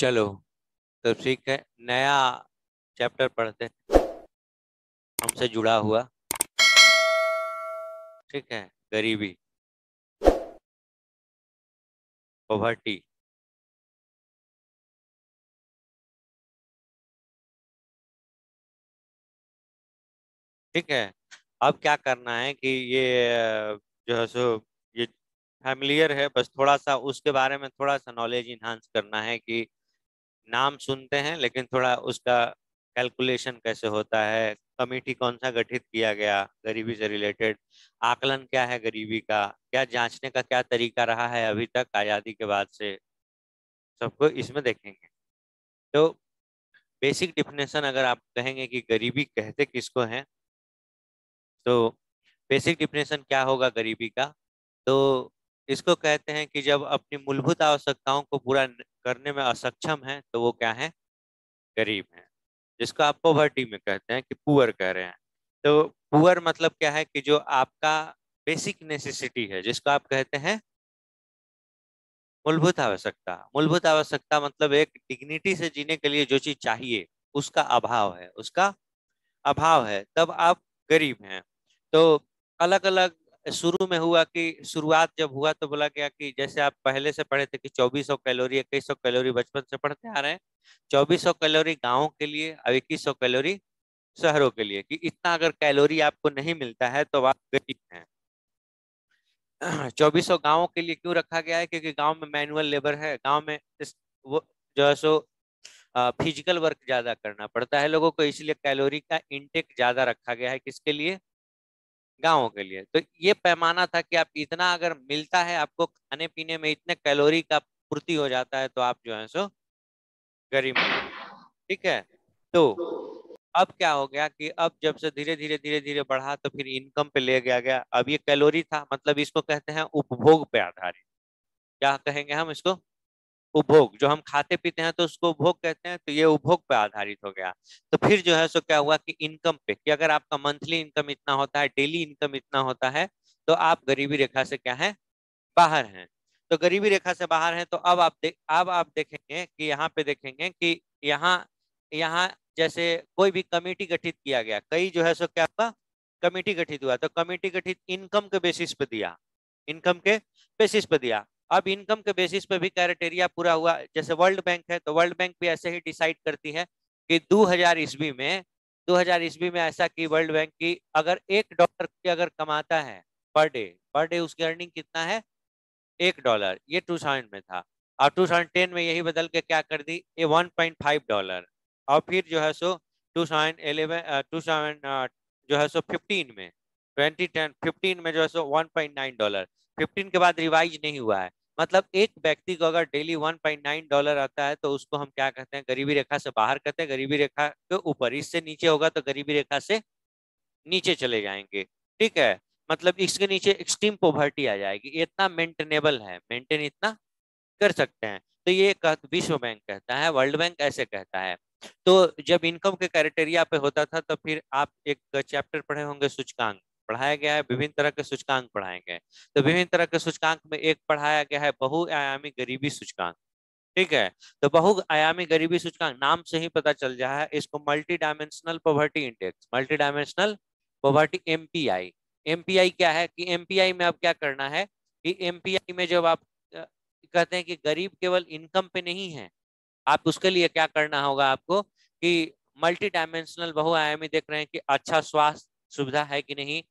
चलो, तो ठीक है, नया चैप्टर पढ़ते हैं, हमसे जुड़ा हुआ। ठीक है, गरीबी, पॉवर्टी। ठीक है, अब क्या करना है कि ये जो है सो ये फैमिलियर है, बस थोड़ा सा उसके बारे में थोड़ा सा नॉलेज इन्हांस करना है कि नाम सुनते हैं लेकिन थोड़ा उसका कैलकुलेशन कैसे होता है, कमेटी कौन सा गठित किया गया गरीबी से रिलेटेड, आकलन क्या है गरीबी का, क्या जांचने का क्या तरीका रहा है अभी तक आजादी के बाद से, सबको इसमें देखेंगे। तो बेसिक डिफिनेशन अगर आप कहेंगे कि गरीबी कहते किसको है, तो बेसिक डिफिनेशन क्या होगा गरीबी का। तो इसको कहते हैं कि जब अपनी मूलभूत आवश्यकताओं को पूरा करने में असक्षम है तो वो क्या है, गरीब है। जिसको आप पॉवर्टी में कहते हैं कि पुअर कह रहे हैं। तो पुअर मतलब क्या है कि जो आपका बेसिक नेसेसिटी है, जिसको आप कहते हैं मूलभूत आवश्यकता। मूलभूत आवश्यकता मतलब एक डिग्निटी से जीने के लिए जो चीज चाहिए उसका अभाव है, उसका अभाव है, तब आप गरीब हैं। तो अलग अलग शुरू में हुआ कि शुरुआत जब हुआ तो बोला गया कि जैसे आप पहले से पढ़े थे कि 2400 कैलोरी 2100 कैलोरी बचपन से पढ़ते आ रहे हैं, 2400 कैलोरी गांवों के लिए और 2100 कैलोरी शहरों के लिए, कि इतना अगर कैलोरी आपको नहीं मिलता है तो आप गरीब हैं। 2400 गांवों के लिए क्यों रखा गया है, क्योंकि गांव में मैनुअल लेबर है, गांव में वो जो है सो फिजिकल वर्क ज्यादा करना पड़ता है लोगों को, इसलिए कैलोरी का इनटेक ज्यादा रखा गया है, किसके लिए, गाँवों के लिए। तो ये पैमाना था कि आप इतना अगर मिलता है आपको खाने पीने में, इतने कैलोरी का पूर्ति हो जाता है तो आप जो है सो गरीब नहीं है। ठीक है। तो अब क्या हो गया कि अब जब से धीरे धीरे धीरे धीरे बढ़ा तो फिर इनकम पे ले गया गया। अब ये कैलोरी था, मतलब इसको कहते हैं उपभोग पे आधारित। क्या कहेंगे हम इसको, उपभोग। जो हम खाते पीते हैं तो उसको उपभोग कहते हैं, तो ये उपभोग पे आधारित हो गया। तो फिर जो है सो क्या हुआ कि इनकम पे, कि अगर आपका मंथली इनकम इतना होता है, डेली इनकम इतना होता है, तो आप गरीबी रेखा से क्या है, बाहर हैं। तो गरीबी रेखा से बाहर हैं, तो अब आप देखेंगे कि यहाँ पे देखेंगे कि यहाँ यहाँ जैसे कोई भी कमेटी गठित किया गया, कई जो है सो क्या हुआ, कमेटी गठित हुआ, तो कमेटी गठित इनकम के बेसिस पे दिया, इनकम के बेसिस पे दिया। अब इनकम के बेसिस पे भी क्राइटेरिया पूरा हुआ, जैसे वर्ल्ड बैंक है, तो वर्ल्ड बैंक भी ऐसे ही डिसाइड करती है कि 2000 ईस्वी में, 2000 ईस्वी में ऐसा कि वर्ल्ड बैंक की अगर $1 की अगर कमाता है पर डे उसकी अर्निंग कितना है, $1। ये 2000 में था। और 2010 में यही बदल के क्या कर दी, ये $1.5। और फिर जो है सो 2011 2000 जो है सो 15 में, 2010 15 में जो है सो $1.9। 15 के बाद रिवाइज नहीं हुआ है। मतलब एक व्यक्ति को अगर डेली $1.9 आता है तो उसको हम क्या कहते हैं, गरीबी रेखा से बाहर कहते हैं, गरीबी रेखा के ऊपर। इससे नीचे होगा तो गरीबी रेखा से नीचे चले जाएंगे। ठीक है, मतलब इसके नीचे एक्सट्रीम पॉवर्टी आ जाएगी, ये इतना मेंटेनेबल है, मेंटेन इतना कर सकते हैं। तो ये विश्व बैंक कहता है, वर्ल्ड बैंक ऐसे कहता है। तो जब इनकम के क्राइटेरिया पे होता था तो फिर आप एक चैप्टर पढ़े होंगे सूचकांक, पढ़ाया गया है, विभिन्न तरह के सूचकांक पढ़ाए गए। तो विभिन्न तरह के सूचकांक में एक पढ़ाया गया है बहुआयामी गरीबी सूचकांक। ठीक है, तो बहुआयामी गरीबी सूचकांक नाम से ही पता चल रहा है, इसको multi dimensional poverty index, multi dimensional poverty, MPI. MPI क्या है कि एमपीआई में अब क्या करना है कि एमपीआई में जब आप कहते हैं कि गरीब केवल इनकम पे नहीं है, आप उसके लिए क्या करना होगा आपको कि मल्टी डायमेंशनल बहुआयामी देख रहे हैं कि अच्छा स्वास्थ्य सुविधा है कि नहीं,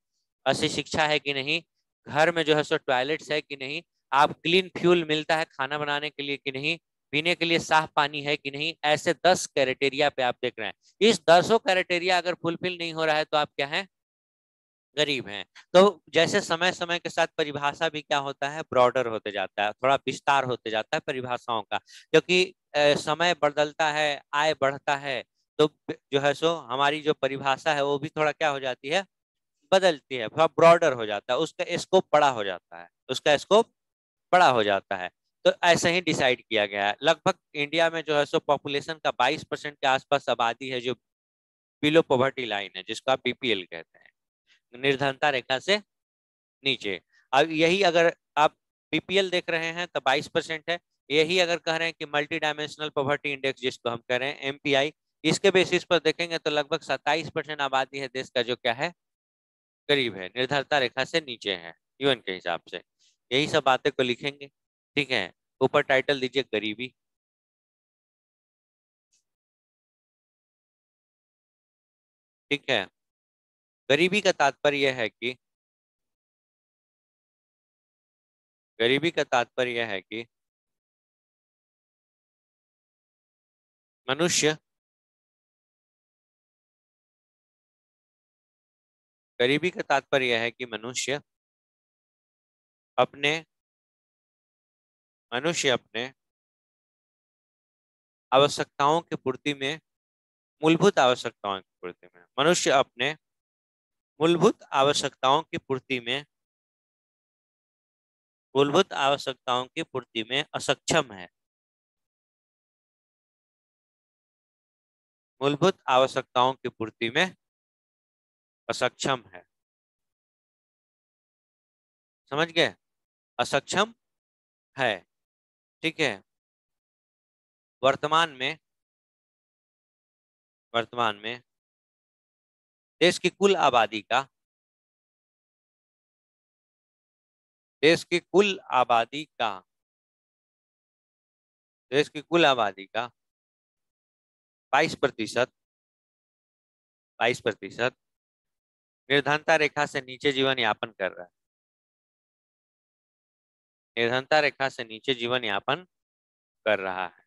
अच्छी शिक्षा है कि नहीं, घर में जो है सो टॉयलेट्स है कि नहीं, आप क्लीन फ्यूल मिलता है खाना बनाने के लिए कि नहीं, पीने के लिए साफ पानी है कि नहीं, ऐसे 10 क्राइटेरिया पे आप देख रहे हैं। इस 10 क्राइटेरिया अगर फुलफिल नहीं हो रहा है तो आप क्या है, गरीब हैं। तो जैसे समय समय के साथ परिभाषा भी क्या होता है, ब्रॉडर होते जाता है, थोड़ा विस्तार होते जाता है परिभाषाओं का, क्योंकि समय बदलता है, आय बढ़ता है, तो जो है सो हमारी जो परिभाषा है वो भी थोड़ा क्या हो जाती है, बदलती है, थोड़ा ब्रॉडर हो जाता है, उसका स्कोप बड़ा हो जाता है, उसका स्कोप बड़ा हो जाता है। तो ऐसे ही डिसाइड किया गया है। लगभग इंडिया में जो है सो पॉपुलेशन का 22% के आसपास आबादी है जो बिलो पॉवर्टी लाइन है, जिसको आप बीपीएल कहते हैं, निर्धनता रेखा से नीचे। अब यही अगर आप बीपीएल देख रहे हैं तो 22% है, यही अगर कह रहे हैं कि मल्टी डायमेंशनल पॉवर्टी इंडेक्स जिसको हम कह रहे हैं एमपीआई, इसके बेसिस पर देखेंगे तो लगभग 27% आबादी है देश का जो क्या है, गरीब है, निर्धरता रेखा से नीचे है यूएन के हिसाब से। यही सब बातें को लिखेंगे, ठीक है। ऊपर टाइटल दीजिए गरीबी। ठीक है, गरीबी का तात्पर्य है कि, गरीबी का तात्पर्य है कि मनुष्य, गरीबी का तात्पर्य है कि अपने मनुष्य अपने आवश्यकताओं की पूर्ति में, मूलभूत आवश्यकताओं की पूर्ति में, मनुष्य अपने मूलभूत आवश्यकताओं की पूर्ति में, मूलभूत आवश्यकताओं की पूर्ति में असक्षम है। मूलभूत आवश्यकताओं की पूर्ति में असक्षम है। समझ गए, असक्षम है। ठीक है, वर्तमान में, वर्तमान में देश की कुल आबादी का, देश की कुल आबादी का, देश की कुल आबादी का 22%, 22% निर्धनता रेखा से नीचे जीवन यापन कर रहा है। निर्धनता रेखा से नीचे जीवन यापन कर रहा है।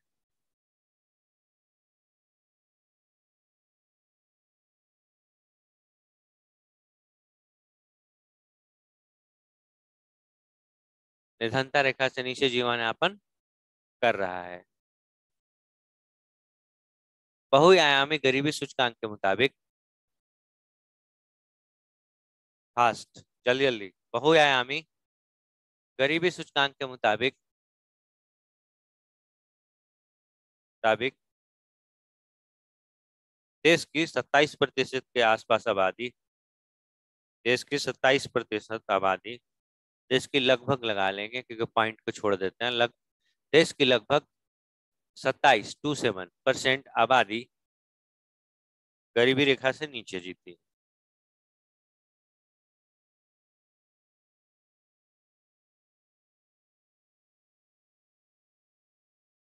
निर्धनता रेखा से नीचे जीवन यापन कर रहा है। बहुआयामी गरीबी सूचकांक के मुताबिक, फास्ट, जल्दी जल्दी, बहुआयामी गरीबी सूचकांक के मुताबिक, मुताबिक देश की 27% के आसपास आबादी, देश की 27% आबादी, देश की लगभग लगा लेंगे क्योंकि पॉइंट को छोड़ देते हैं, देश की लगभग 27% आबादी गरीबी रेखा से नीचे जीती।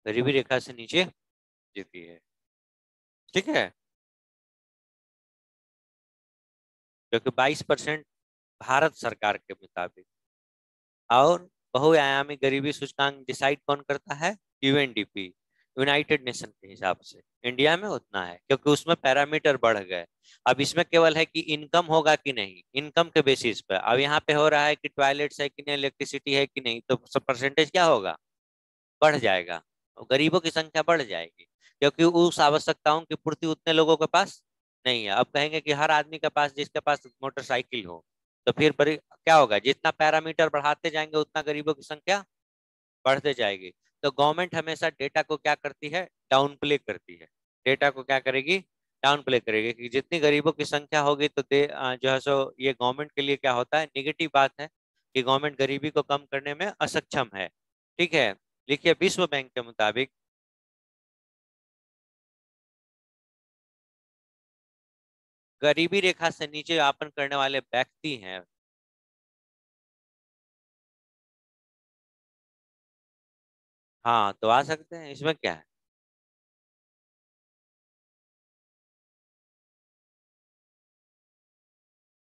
गरीबी रेखा से नीचे जीती है। ठीक है, जो कि 22% भारत सरकार के मुताबिक। और बहुआयामी गरीबी सूचकांक डिसाइड कौन करता है, यूएनडीपी, यूनाइटेड नेशन के हिसाब से। इंडिया में उतना है क्योंकि उसमें पैरामीटर बढ़ गए। अब इसमें केवल है कि इनकम होगा कि नहीं, इनकम के बेसिस पे। अब यहाँ पे हो रहा है कि टॉयलेट्स है कि नहीं, इलेक्ट्रिसिटी है कि नहीं, तो सब परसेंटेज क्या होगा, बढ़ जाएगा। और गरीबों की संख्या बढ़ जाएगी क्योंकि उस आवश्यकताओं की पूर्ति उतने लोगों के पास नहीं है। अब कहेंगे कि हर आदमी के पास, जिसके पास मोटरसाइकिल हो, तो फिर क्या होगा, जितना पैरामीटर बढ़ाते जाएंगे उतना गरीबों की संख्या बढ़ते जाएगी। तो गवर्नमेंट हमेशा डेटा को क्या करती है, डाउन प्ले करती है। डेटा को क्या करेगी, डाउन प्ले करेगी कि जितनी गरीबों की संख्या होगी तो जो है सो ये गवर्नमेंट के लिए क्या होता है, निगेटिव बात है कि गवर्नमेंट गरीबी को कम करने में असक्षम है। ठीक है, लिखिए विश्व बैंक के मुताबिक, गरीबी रेखा से नीचे यापन करने वाले व्यक्ति हैं। हाँ तो आ सकते हैं, इसमें क्या है।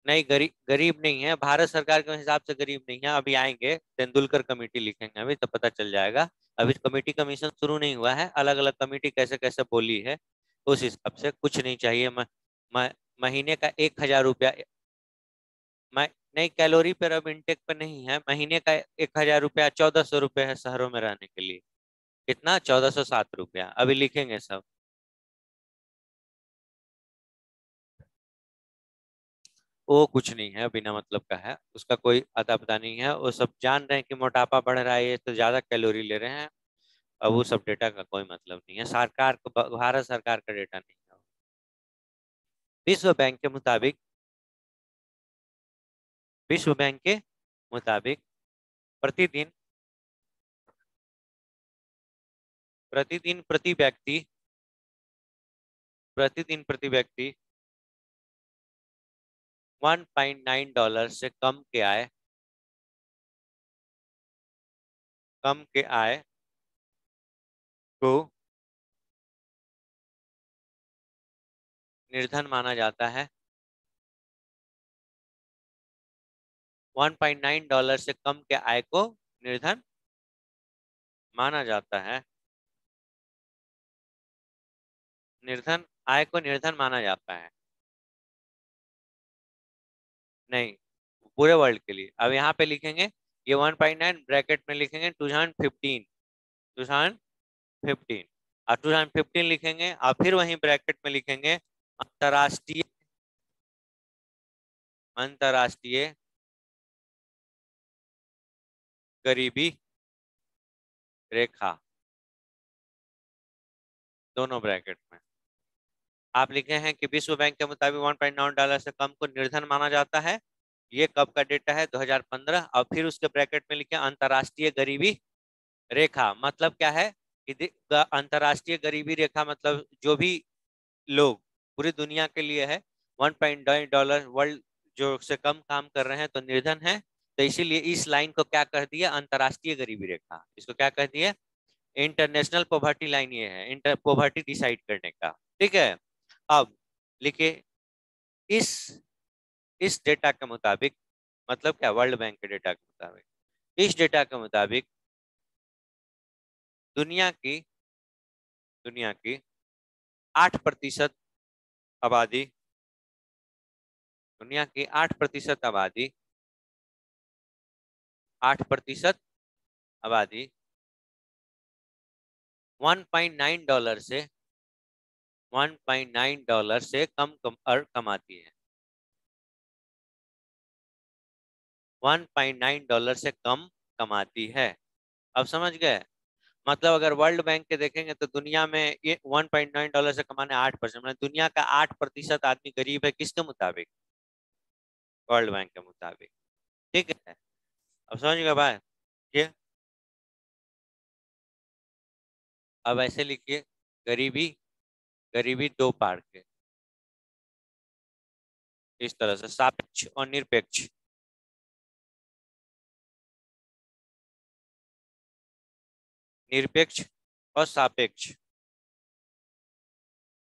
नहीं, गरीब नहीं है, भारत सरकार के हिसाब से गरीब नहीं है। अभी आएंगे, तेंदुलकर कमेटी लिखेंगे अभी तो पता चल जाएगा। अभी कमेटी कमीशन शुरू नहीं हुआ है, अलग अलग कमेटी कैसे कैसे बोली है उस हिसाब से। कुछ नहीं चाहिए, म, महीने का 1,000 रुपया, मैं नहीं, कैलोरी पर अब इंटेक पे नहीं है। महीने का 1,000 रुपया, 1,400 रुपये है शहरों में रहने के लिए। कितना, 1,407 रुपया, अभी लिखेंगे सब। वो कुछ नहीं है, बिना मतलब का है, उसका कोई अता पता नहीं है। वो सब जान रहे हैं कि मोटापा बढ़ रहा है, ये तो ज्यादा कैलोरी ले रहे हैं। अब वो सब डेटा का कोई मतलब नहीं है, सरकार को, भारत सरकार का डेटा नहीं है। विश्व बैंक के मुताबिक, विश्व बैंक के मुताबिक प्रतिदिन प्रतिदिन प्रति व्यक्ति, प्रतिदिन प्रति व्यक्ति $1.9 से कम के आय, कम के आय को निर्धन माना जाता है। $1.9 से कम के आय को निर्धन माना जाता है। निर्धन आय को निर्धन माना जाता है, नहीं, पूरे वर्ल्ड के लिए। अब यहाँ पे लिखेंगे ये 1.9 ब्रैकेट में लिखेंगे 2015, 2015 और 2015 लिखेंगे और फिर वहीं ब्रैकेट में लिखेंगे अंतरराष्ट्रीय, अंतरराष्ट्रीय गरीबी रेखा, दोनों ब्रैकेट में। आप लिखे हैं कि विश्व बैंक के मुताबिक $1.9 से कम को निर्धन माना जाता है। ये कब का डेटा है? 2015। और फिर उसके ब्रैकेट में लिखे अंतरराष्ट्रीय गरीबी रेखा, मतलब क्या है कि अंतरराष्ट्रीय गरीबी रेखा मतलब जो भी लोग पूरी दुनिया के लिए है, $1.9 वर्ल्ड जो से कम काम कर रहे हैं तो निर्धन है। तो इसीलिए इस लाइन को क्या कह दिया? अंतरराष्ट्रीय गरीबी रेखा। इसको क्या कह दिया? इंटरनेशनल पॉवर्टी लाइन ये है, इंटर पॉवर्टी डिसाइड करने का। ठीक है, अब लिखिए इस इस डेटा के मुताबिक, मतलब क्या, वर्ल्ड बैंक के डेटा के मुताबिक, इस डेटा के मुताबिक दुनिया की 8% आबादी, दुनिया की 8% आबादी, 8% आबादी $1.9 से $1.9 से कम कमाती है। $1.9 से कम कमाती है। अब समझ गए? मतलब अगर वर्ल्ड बैंक के देखेंगे तो दुनिया में ये $1.9 से कमाने 8%, मतलब दुनिया का 8% आदमी गरीब है। किसके मुताबिक? वर्ल्ड बैंक के मुताबिक। ठीक है, अब समझ गए भाई? ये अब ऐसे लिखिए, गरीबी, गरीबी दो पार के, इस तरह से सापेक्ष और निरपेक्ष। निरपेक्ष और सापेक्ष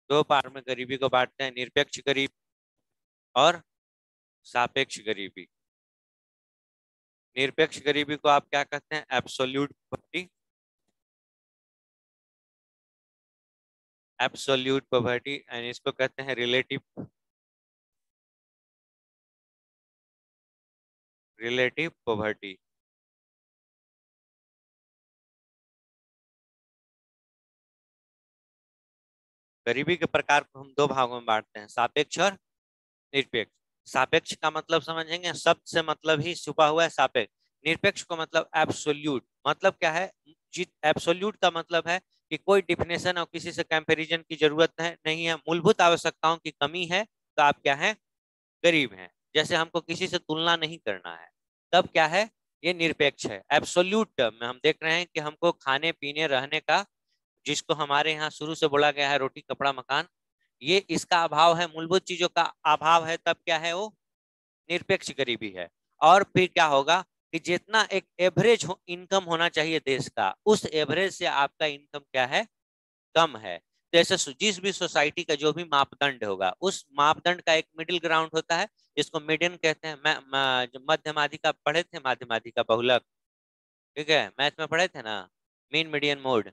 दो पार में गरीबी को बांटते हैं, निरपेक्ष गरीब और सापेक्ष गरीबी। निरपेक्ष गरीबी को आप क्या कहते हैं? Absolute poverty, absolute poverty, and इसको कहते हैं रिलेटिव, रिलेटिव पॉवर्टी। गरीबी के प्रकार को हम दो भागों में बांटते हैं, सापेक्ष और निरपेक्ष। सापेक्ष का मतलब समझेंगे, शब्द से मतलब ही छुपा हुआ है सापेक्ष। निरपेक्ष को मतलब एब्सोल्यूट, मतलब क्या है? एब्सोल्यूट का मतलब है कि कोई डिफिनेशन और किसी से कंपैरिजन की जरूरत है नहीं है, मूलभूत आवश्यकताओं की कमी है तो आप क्या है? गरीब हैं। जैसे हमको किसी से तुलना नहीं करना है, तब क्या है? ये निरपेक्ष है। एब्सोल्यूट टर्म में हम देख रहे हैं कि हमको खाने पीने रहने का, जिसको हमारे यहाँ शुरू से बोला गया है रोटी कपड़ा मकान, ये इसका अभाव है, मूलभूत चीजों का अभाव है, तब क्या है? वो निरपेक्ष गरीबी है। और फिर क्या होगा कि जितना एक एवरेज इनकम होना चाहिए देश का, उस एवरेज से आपका इनकम क्या है? कम है। जैसे जिस भी सोसाइटी का जो भी मापदंड होगा, उस मापदंड का एक मिडिल ग्राउंड होता है, जिसको मीडियन कहते हैं। जो मध्यमाधिका पढ़े थे, माध्यमाधिका बहुलक, ठीक है, मैथ में पढ़े थे ना, मीन मीडियन मोड।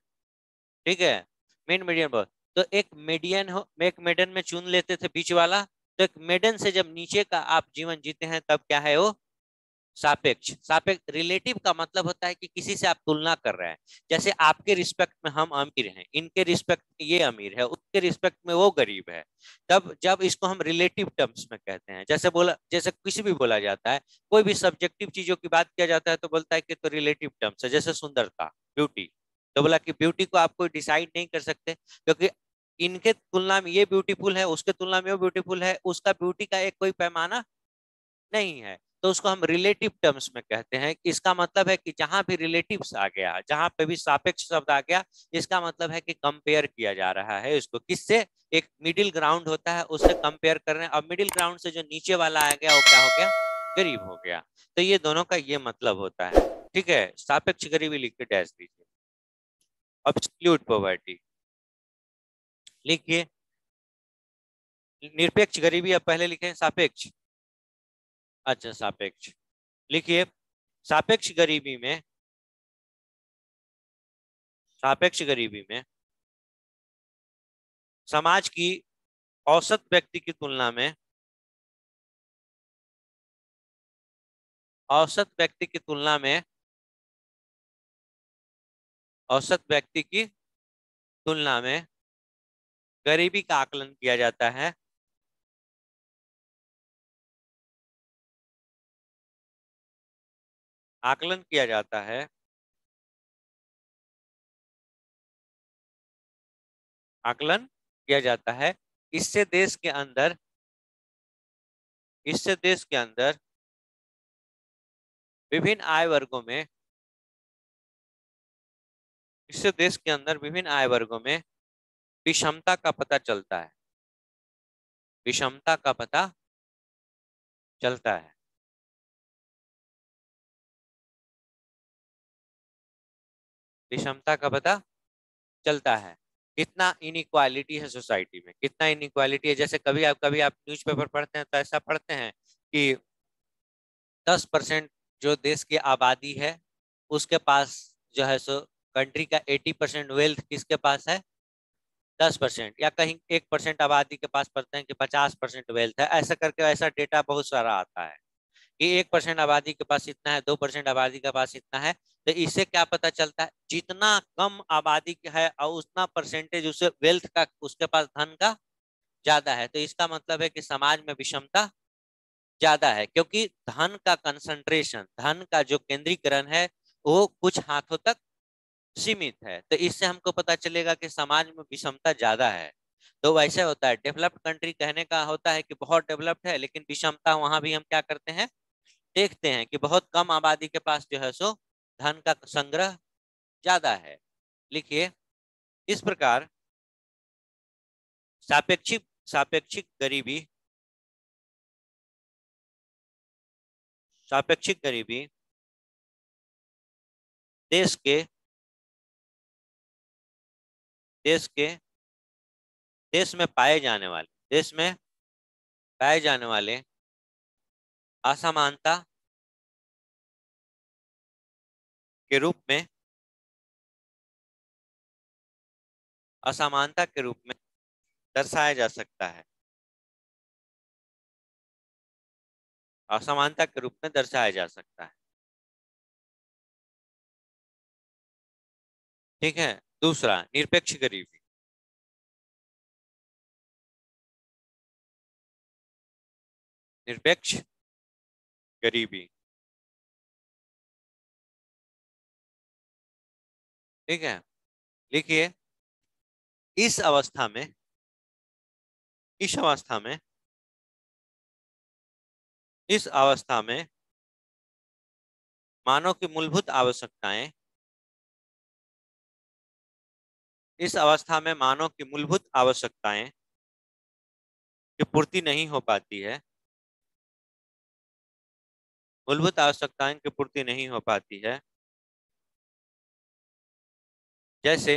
ठीक है, मीन मीडियन मोड। तो एक मीडियन हो, एक मीडियन में चुन लेते थे बीच वाला। तो एक मीडियन से जब नीचे का आप जीवन जीते हैं, तब क्या है? वो सापेक्ष। सापेक्ष रिलेटिव का मतलब होता है कि किसी से आप तुलना कर रहे हैं। जैसे आपके रिस्पेक्ट में हम अमीर हैं, इनके रिस्पेक्ट में ये अमीर है, उसके रिस्पेक्ट में वो गरीब है। तब जब इसको हम रिलेटिव टर्म्स में कहते हैं, जैसे बोला, जैसे किसी भी बोला जाता है, कोई भी सब्जेक्टिव चीजों की बात किया जाता है तो बोलता है कि तो रिलेटिव टर्म्स है। जैसे सुंदरता, ब्यूटी, तो बोला कि ब्यूटी को आप कोई डिसाइड नहीं कर सकते, क्योंकि इनके तुलना में ये ब्यूटीफुल है, उसके तुलना में वो ब्यूटीफुल है, उसका ब्यूटी का एक कोई पैमाना नहीं है। तो उसको हम रिलेटिव टर्म्स में कहते हैं। इसका मतलब है कि जहां भी रिलेटिव्स आ गया, जहां पे भी सापेक्ष शब्द आ गया, इसका मतलब है कि कंपेयर किया जा रहा है इसको किससे, एक मिडिल ग्राउंड होता है उससे कंपेयर कर रहे हैं। अब मिडिल ग्राउंड से जो नीचे वाला आ गया वो क्या हो गया, गरीब हो गया। तो ये दोनों का ये मतलब होता है। ठीक है, सापेक्ष गरीबी लिख के डैश दीजिए। एब्सोल्यूट पॉवर्टी लिखिए। निरपेक्ष गरीबी अब पहले लिखे हैं सापेक्ष, अच्छा सापेक्ष लिखिए। सापेक्ष गरीबी में, सापेक्ष गरीबी में समाज की औसत व्यक्ति की तुलना में, औसत व्यक्ति की तुलना में, औसत व्यक्ति की तुलना में गरीबी का आकलन किया जाता है। आकलन किया जाता है, आकलन किया जाता है। इससे देश के अंदर, इससे देश के अंदर विभिन्न आय वर्गों में, इससे देश के अंदर विभिन्न आय वर्गों में विषमता का पता चलता है, विषमता का पता चलता है। विषमता का पता चलता है। कितना इनइक्वालिटी है सोसाइटी में, कितना इनइक्वालिटी है। जैसे कभी आप न्यूज़पेपर पढ़ते हैं तो ऐसा पढ़ते हैं कि 10% जो देश की आबादी है उसके पास जो है सो कंट्री का 80% वेल्थ किसके पास है, 10%, या कहीं 1% आबादी के पास पढ़ते हैं कि 50% वेल्थ है। ऐसा करके ऐसा डेटा बहुत सारा आता है कि 1% आबादी के पास इतना है, 2% आबादी के पास इतना है। तो इससे क्या पता चलता है, जितना कम आबादी है और उतना परसेंटेज उसे वेल्थ का, उसके पास धन का ज्यादा है। तो इसका मतलब है कि समाज में विषमता ज्यादा है, क्योंकि धन का कंसंट्रेशन, धन का जो केंद्रीकरण है वो कुछ हाथों तक सीमित है। तो इससे हमको पता चलेगा कि समाज में विषमता ज्यादा है। तो वैसे होता है, डेवलप्ड कंट्री कहने का होता है कि बहुत डेवलप्ड है, लेकिन विषमता वहां भी हम क्या करते हैं, देखते हैं कि बहुत कम आबादी के पास जो है सो धन का संग्रह ज्यादा है। लिखिए, इस प्रकार सापेक्षिक, सापेक्षिक गरीबी, सापेक्षिक गरीबी देश के, देश के, देश में पाए जाने वाले, देश में पाए जाने वाले असमानता के रूप में, असमानता के रूप में दर्शाया जा सकता है, असमानता के रूप में दर्शाया जा सकता है। ठीक है, दूसरा निरपेक्ष गरीबी, निरपेक्ष गरीबी। ठीक है, लिखिए, इस अवस्था में, इस अवस्था में, इस अवस्था में मानव की मूलभूत आवश्यकताएं, इस अवस्था में मानव की मूलभूत आवश्यकताएं की पूर्ति नहीं हो पाती है, मूलभूत आवश्यकताएं की पूर्ति नहीं हो पाती है। जैसे,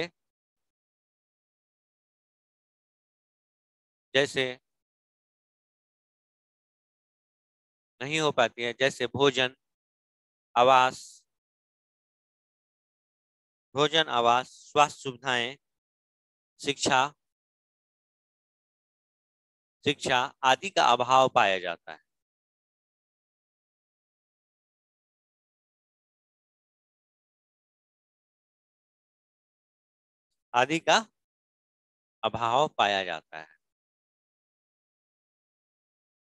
जैसे नहीं हो पाती है, जैसे भोजन, आवास, भोजन, आवास, स्वास्थ्य सुविधाएं, शिक्षा, शिक्षा आदि का अभाव पाया जाता है, आदि का अभाव पाया जाता है।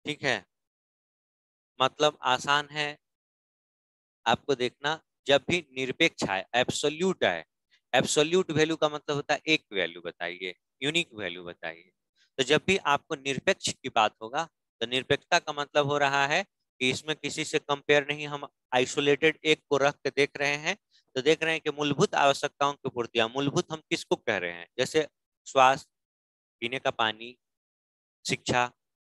ठीक है, मतलब आसान है आपको देखना। जब भी निरपेक्ष है, एब्सोल्यूट है, एब्सोल्यूट वैल्यू का मतलब होता है एक वैल्यू बताइए, यूनिक वैल्यू बताइए। तो जब भी आपको निरपेक्ष की बात होगा तो निरपेक्षता का मतलब हो रहा है कि इसमें किसी से कंपेयर नहीं, हम आइसोलेटेड एक को रख के देख रहे हैं, तो देख रहे हैं कि मूलभूत आवश्यकताओं की पूर्तियां, मूलभूत हम किसको कह रहे हैं, जैसे स्वास्थ्य, पीने का पानी, शिक्षा,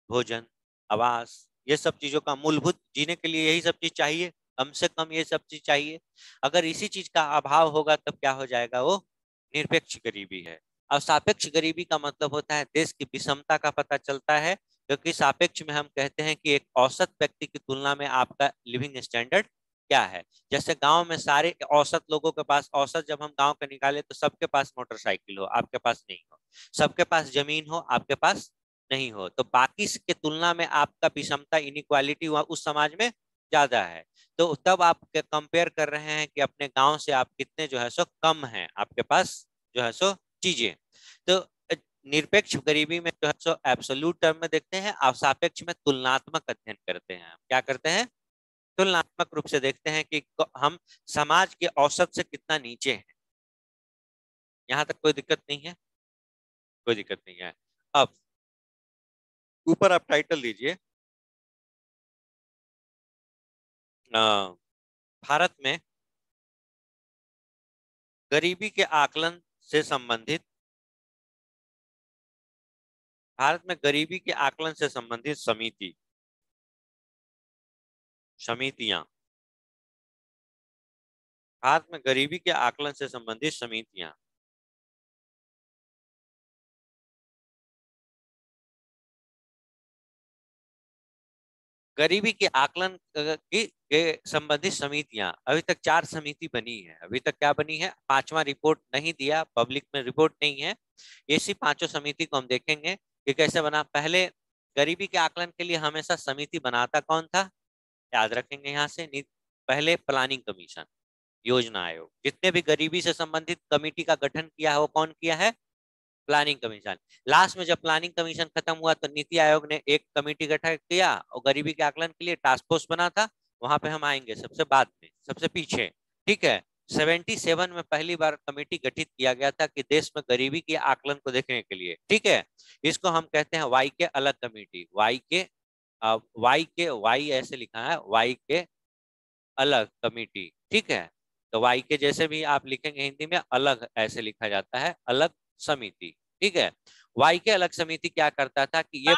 भोजन, आवास, ये सब चीजों का मूलभूत, जीने के लिए यही सब चीज चाहिए, कम से कम ये सब चीज चाहिए। अगर इसी चीज का अभाव होगा तब क्या हो जाएगा, वो निरपेक्ष गरीबी है। और सापेक्ष गरीबी का मतलब होता है देश की विषमता का पता चलता है, क्योंकि सापेक्ष में हम कहते हैं कि एक औसत व्यक्ति की तुलना में आपका लिविंग स्टैंडर्ड क्या है। जैसे गांव में सारे औसत लोगों के पास, औसत जब हम गांव का निकाले तो सबके पास मोटरसाइकिल हो, आपके पास नहीं हो, सबके पास जमीन हो, आपके पास नहीं हो, तो बाकी के तुलना में आपका विषमता, इनिक्वालिटी उस समाज में ज्यादा है। तो तब आप कंपेयर कर रहे हैं कि अपने गांव से आप कितने जो है सो कम हैं, आपके पास जो है सो चीजें। तो निरपेक्ष गरीबी में जो है सो एब्सोल्यूट टर्म में देखते हैं, और सापेक्ष में तुलनात्मक अध्ययन करते हैं। क्या करते हैं, तुलनात्मक रूप से देखते हैं कि हम समाज के औसत से कितना नीचे हैं। यहां तक कोई दिक्कत नहीं है, कोई दिक्कत नहीं है। अब ऊपर आप टाइटल दीजिए, भारत में गरीबी के आकलन से संबंधित, भारत में गरीबी के आकलन से संबंधित समितियां, भारत में गरीबी के आकलन से संबंधित समितियां, गरीबी के आकलन की के संबंधित समितियां, अभी तक 4 समिति बनी है, अभी तक क्या बनी है, 5वां रिपोर्ट नहीं दिया, पब्लिक में रिपोर्ट नहीं है। इसी 5 समिति को हम देखेंगे कि कैसे बना। पहले गरीबी के आकलन के लिए हमेशा समिति बनाता कौन था, याद रखेंगे यहाँ से, पहले प्लानिंग कमीशन, योजना आयोग। जितने भी गरीबी से संबंधित कमेटी का गठन किया है वो कौन किया है, प्लानिंग कमीशन। लास्ट में जब प्लानिंग कमीशन खत्म हुआ तो नीति आयोग ने एक कमेटी गठन किया और गरीबी के आकलन के लिए टास्क फोर्स बना था। वहां पे हम आएंगे सबसे बाद में, सबसे पीछे, ठीक है। 77 में पहली बार कमेटी गठित किया गया था कि देश में गरीबी के आकलन को देखने के लिए, ठीक है। इसको हम कहते हैं वाई के अलग कमेटी, वाई ऐसे लिखा है, वाई के अलग कमेटी, ठीक है। तो वाई के जैसे भी आप लिखेंगे हिंदी में, अलग ऐसे लिखा जाता है, अलग समिति, ठीक है। वाई के अलग समिति क्या करता था कि ये,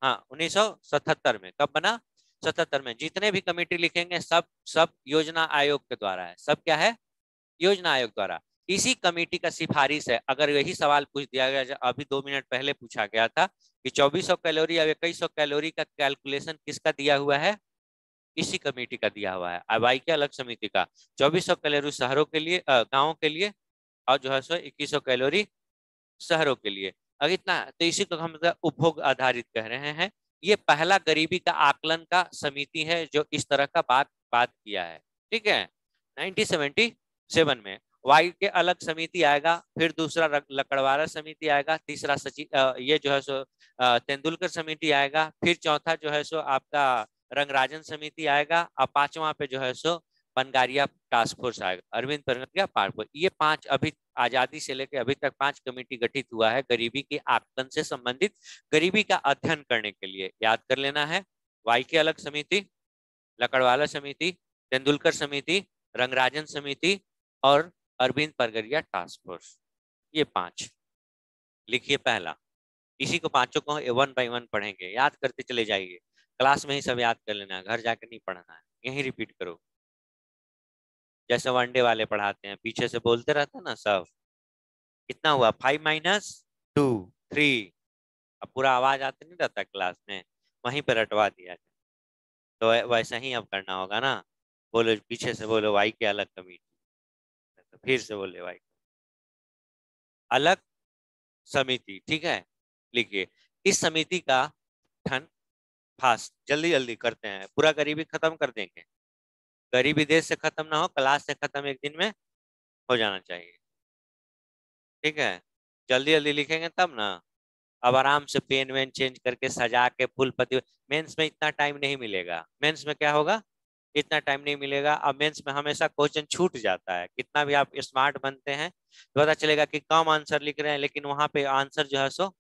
हाँ 1977 में, कब बना, 77 में। जितने भी कमेटी लिखेंगे सब सब योजना आयोग के द्वारा है, सब क्या है, योजना आयोग द्वारा। इसी कमेटी का सिफारिश है। अगर यही सवाल पूछ दिया गया, अभी 2 मिनट पहले पूछा गया था कि 2400 कैलोरी या 2100 कैलोरी का कैलकुलेशन किसका दिया हुआ है, इसी कमेटी का दिया हुआ है, आबाई के अलग समिति का। 2400 कैलोरी शहरों के लिए, गाँव के लिए, और जो है सो 2100 कैलोरी शहरों के लिए। अगर इतना, तो इसी को हम उपभोग आधारित कह रहे हैं। ये पहला गरीबी का आकलन का समिति है जो इस तरह का बात बात किया है, ठीक है। 1977 में वाई के अलग समिति आएगा, फिर दूसरा लकड़वारा समिति आएगा, तीसरा ये जो है सो तेंदुलकर समिति आएगा, फिर चौथा जो है सो आपका रंगराजन समिति आएगा, और 5वां पे जो है सो बनगारिया टास्क फोर्स आएगा, अरविंद बनगारिया पार्क। ये 5 अभी आजादी से लेकर अभी तक 5 कमेटी गठित हुआ है गरीबी के आकलन से संबंधित, गरीबी का अध्ययन करने के लिए। याद कर लेना है, वाई के अलग समिति, लकड़वाला समिति, तेंदुलकर समिति, रंगराजन समिति और अरविंद परगरिया टास्क फोर्स, ये 5 लिखिए पहला। इसी को 5 को 1 बाय 1 पढ़ेंगे, याद करते चले जाइए, क्लास में ही सब याद कर लेना है, घर जाकर नहीं पढ़ना है, यही रिपीट करो, जैसे वनडे वाले पढ़ाते हैं, पीछे से बोलते रहता ना सब। कितना हुआ, 5 - 2 3। अब पूरा आवाज आते नहीं रहता क्लास में, वहीं पर रटवा दिया जाए। तो वैसा ही अब करना होगा ना, बोलो पीछे से, बोलो वाई के अलग कमेटी, तो फिर से बोले वाई अलग समिति, ठीक है। लिखिए, इस समिति का गठन, फास्ट जल्दी जल्दी करते हैं, पूरा गरीबी खत्म कर देंगे। गरीबी देश से खत्म ना हो, क्लास से खत्म एक दिन में हो जाना चाहिए, ठीक है। जल्दी जल्दी लिखेंगे तब ना। अब आराम से पेन वेन चेंज करके सजा के फुल पति, मेंस में इतना टाइम नहीं मिलेगा, मेंस में क्या होगा, इतना टाइम नहीं मिलेगा। अब मेंस में हमेशा क्वेश्चन छूट जाता है, कितना भी आप स्मार्ट बनते हैं तो पता चलेगा कि कम आंसर लिख रहे हैं, लेकिन वहां पे आंसर जो है सो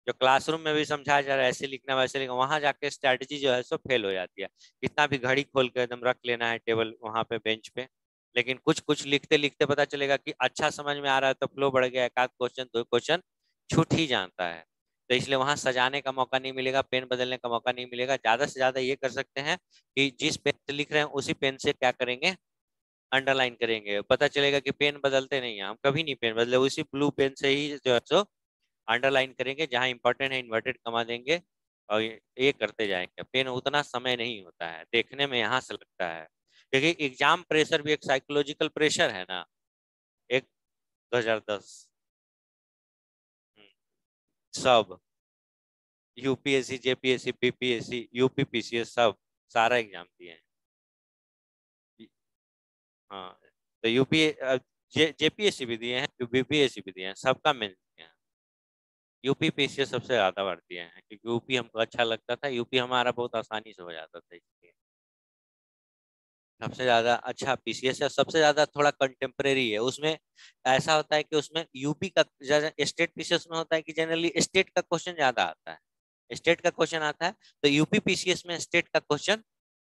जो क्लासरूम में भी समझाया जा रहा है ऐसे लिखना वैसे लिखना, वहां जाके स्ट्रेटजी जो है सो फेल हो जाती है। कितना भी घड़ी खोल के एकदम रख लेना है टेबल वहां पे बेंच पे, लेकिन कुछ कुछ लिखते लिखते पता चलेगा कि अच्छा समझ में आ रहा है तो फ्लो बढ़ गया, एक आध क्वेश्चन दो क्वेश्चन छूट ही जाता है। तो इसलिए वहां सजाने का मौका नहीं मिलेगा, पेन बदलने का मौका नहीं मिलेगा। ज्यादा से ज्यादा ये कर सकते हैं कि जिस पेन से लिख रहे हैं उसी पेन से क्या करेंगे, अंडरलाइन करेंगे। पता चलेगा कि पेन बदलते नहीं है, हम कभी नहीं पेन बदले, उसी ब्लू पेन से ही जो है सो अंडरलाइन करेंगे, जहां इंपॉर्टेंट है इन्वर्टेड कमा देंगे और ये करते जाएंगे। पेन उतना समय नहीं होता है, देखने में यहाँ से लगता है, क्योंकि एग्जाम प्रेशर भी एक साइकोलॉजिकल प्रेशर है ना। एक 2010 सब UPSC JPSC BPSC UP PCS सब सारा एग्जाम दिए हैं। हाँ, तो यूपी जेपीएससी भी दिए हैं, बीपीएससी भी दिए हैं, सबका मेंस दिए हैं। यूपी पीसीएस सबसे ज्यादा बार दिए हैं, क्योंकि यूपी हमको अच्छा लगता था, यूपी हमारा बहुत आसानी से हो जाता था इसलिए सबसे ज्यादा अच्छा पीसीएस है। सबसे ज्यादा थोड़ा कंटेम्प्रेरी है उसमें। ऐसा होता है कि उसमें यूपी का स्टेट पीसीएस में होता है कि जनरली स्टेट का क्वेश्चन ज्यादा आता है, स्टेट का क्वेश्चन आता है। तो यूपी पीसीएस में स्टेट का क्वेश्चन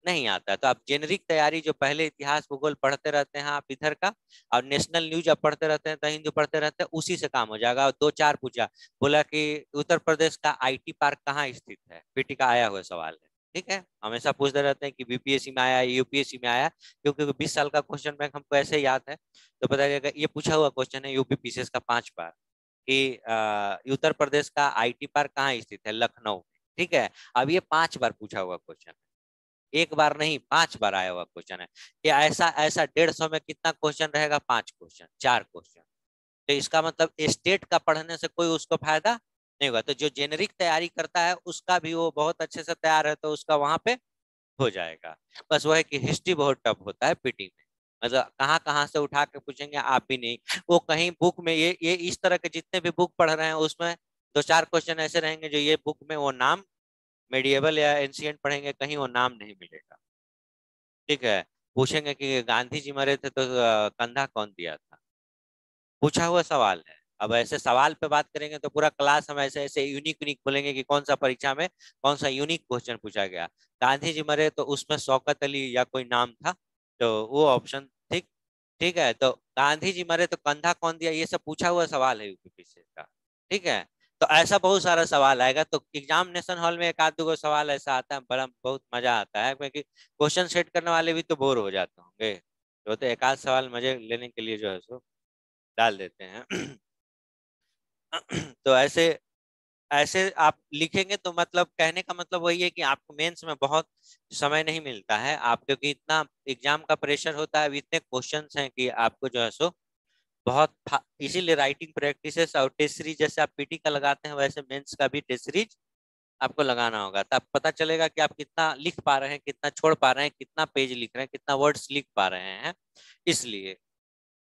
नहीं आता है। तो आप जेनरिक तैयारी जो पहले इतिहास भूगोल पढ़ते रहते हैं आप इधर का, और नेशनल न्यूज आप पढ़ते रहते हैं, द हिंदू पढ़ते रहते हैं, उसी से काम हो जाएगा। और दो चार पूछा, बोला कि उत्तर प्रदेश का आईटी पार्क कहाँ स्थित है, पीटी का आया हुआ सवाल है। ठीक है, हमेशा पूछते रहते हैं कि बीपीएससी में आया यूपीएससी में आया, क्योंकि 20 साल का क्वेश्चन बैंक हमको ऐसे याद है। तो पता चलेगा ये पूछा हुआ क्वेश्चन है यूपी पीसीएस का 5 बार, कि उत्तर प्रदेश का आईटी पार्क कहाँ स्थित है, लखनऊ में। ठीक है, अब ये 5 बार पूछा हुआ क्वेश्चन, एक बार नहीं 5 बार आया हुआ क्वेश्चन है। कि ऐसा ऐसा 150 में कितना क्वेश्चन रहेगा, 5 क्वेश्चन 4 क्वेश्चन। तो इसका मतलब स्टेट का पढ़ने से कोई उसको फायदा नहीं होगा। तो जो जेनरिक तैयारी करता है उसका भी वो बहुत अच्छे से तैयार है तो उसका वहां पे हो जाएगा। बस वो है कि हिस्ट्री बहुत टफ होता है पीटी में, मतलब कहाँ कहाँ से उठा के पूछेंगे आप भी नहीं। वो कहीं बुक में ये इस तरह के जितने भी बुक पढ़ रहे हैं उसमें दो चार क्वेश्चन ऐसे रहेंगे जो ये बुक में वो नाम मेडिएवल या एंशियंट पढ़ेंगे कहीं वो नाम नहीं मिलेगा। ठीक है, पूछेंगे कि गांधी जी मरे थे तो कंधा कौन दिया था, पूछा हुआ सवाल है। अब ऐसे सवाल पे बात करेंगे तो पूरा क्लास हम ऐसे ऐसे यूनिक यूनिक बोलेंगे कि कौन सा परीक्षा में कौन सा यूनिक क्वेश्चन पूछा गया। गांधी जी मरे तो उसमें शौकत अली या कोई नाम था, तो वो ऑप्शन। ठीक, ठीक है, तो गांधी जी मरे तो कंधा कौन दिया, ये सब पूछा हुआ सवाल है यूपीपीएससी का। ठीक है, तो ऐसा बहुत सारा सवाल आएगा। तो एग्जामिनेशन हॉल में एक आध दो सवाल ऐसा आता है, बड़ा बहुत मजा आता है, क्योंकि क्वेश्चन सेट करने वाले भी तो बोर हो जाते होंगे, तो एक आध सवाल मजे लेने के लिए जो है सो डाल देते हैं। तो ऐसे ऐसे आप लिखेंगे तो मतलब कहने का मतलब वही है कि आपको मेंस में बहुत समय नहीं मिलता है आप, क्योंकि इतना एग्जाम का प्रेशर होता है, इतने क्वेश्चंस हैं कि आपको जो है सो इसीलिए राइटिंग प्रैक्टिसेस और टेस्ट सीरीज जैसे आप पीटी का लगाते हैं वैसे मेंस का भी टेस्ट सीरीज आपको लगाना होगा। तब पता चलेगा कि आप कितना लिख पा रहे हैं, कितना छोड़ पा रहे हैं, कितना पेज लिख रहे हैं, कितना वर्ड्स लिख पा रहे हैं। इसलिए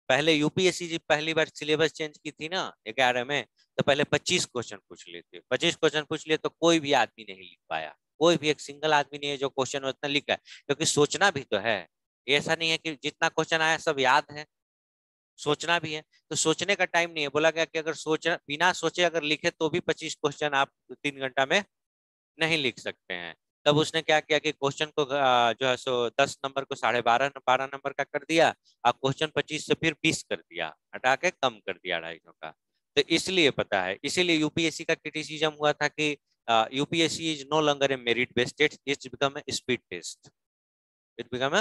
पहले यूपीएससी जी पहली बार सिलेबस चेंज की थी ना 11 में, तो पहले 25 क्वेश्चन पूछ लिए थे, 25 क्वेश्चन पूछ लिए तो कोई भी आदमी नहीं लिख पाया। कोई भी एक सिंगल आदमी नहीं है जो क्वेश्चन उतना लिखा है, क्योंकि सोचना भी तो है। ये ऐसा नहीं है कि जितना क्वेश्चन आया सब याद है, सोचना भी है। तो सोचने का टाइम नहीं है, बोला गया कि अगर सोच बिना सोचे अगर लिखे तो भी 25 क्वेश्चन आप 3 घंटा में नहीं लिख सकते हैं। तब उसने क्या किया कि क्वेश्चन को जो है सो 10 नंबर को 12.5 12 नंबर का कर दिया, और क्वेश्चन 25 से फिर 20 कर दिया, हटा के कम कर दिया 250 का। तो इसलिए पता है, इसीलिए यूपीएससी का क्रिटिसिज्म हुआ था कि UPSC is no longer a merit based test, it's become a speed test, it become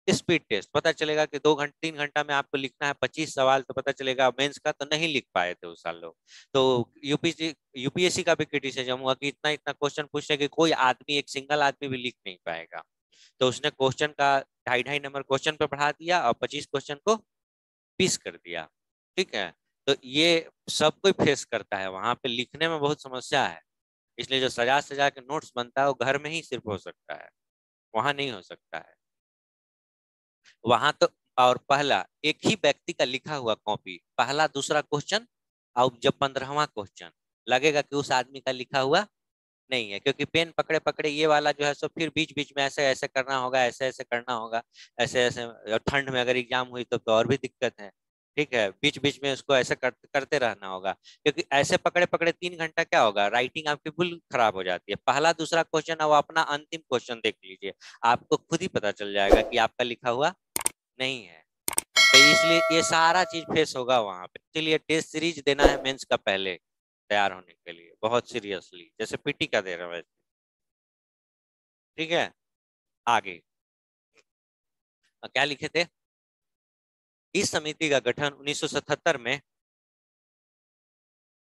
a speed test. पता चलेगा कि 2 घंटे 3 घंटा में आपको लिखना है 25 सवाल, तो पता चलेगा मेंस का तो नहीं लिख पाए थे उस साल लोग। तो यूपीएससी का भी क्रिटिसिज्म हुआ कि इतना इतना क्वेश्चन पूछने कि कोई आदमी एक सिंगल आदमी भी लिख नहीं पाएगा। तो उसने क्वेश्चन का 2.5 2.5 नंबर क्वेश्चन पे बढ़ा दिया और 25 क्वेश्चन को 20 कर दिया। ठीक है, तो ये सब कोई फेस करता है, वहां पे लिखने में बहुत समस्या है। इसलिए जो सजा सजा के नोट्स बनता है वो घर में ही सिर्फ हो सकता है, वहां नहीं हो सकता है। वहां तो और पहला एक ही व्यक्ति का लिखा हुआ कॉपी, पहला दूसरा क्वेश्चन, और जब 15वां क्वेश्चन लगेगा कि उस आदमी का लिखा हुआ नहीं है, क्योंकि पेन पकड़े पकड़े ये वाला जो है सो फिर बीच बीच में ऐसे ऐसे करना होगा, ऐसे ऐसे करना होगा, ऐसे ऐसे। और ठंड में अगर एग्जाम हुई तो और भी दिक्कत है। ठीक है, बीच बीच में उसको ऐसे करते रहना होगा, क्योंकि ऐसे पकड़े पकड़े 3 घंटा क्या होगा, राइटिंग आपकी बिल्कुल खराब हो जाती है। पहला दूसरा क्वेश्चन अब अपना अंतिम क्वेश्चन देख लीजिए, आपको खुद ही पता चल जाएगा कि आपका लिखा हुआ नहीं है। तो इसलिए ये सारा चीज फेस होगा वहां पे, इसलिए टेस्ट सीरीज देना है मेंस का पहले तैयार होने के लिए, बहुत सीरियसली, जैसे पीटी का दे रहे हैं वैसे। ठीक है, आगे क्या लिखे थे, इस समिति का गठन 1977 में,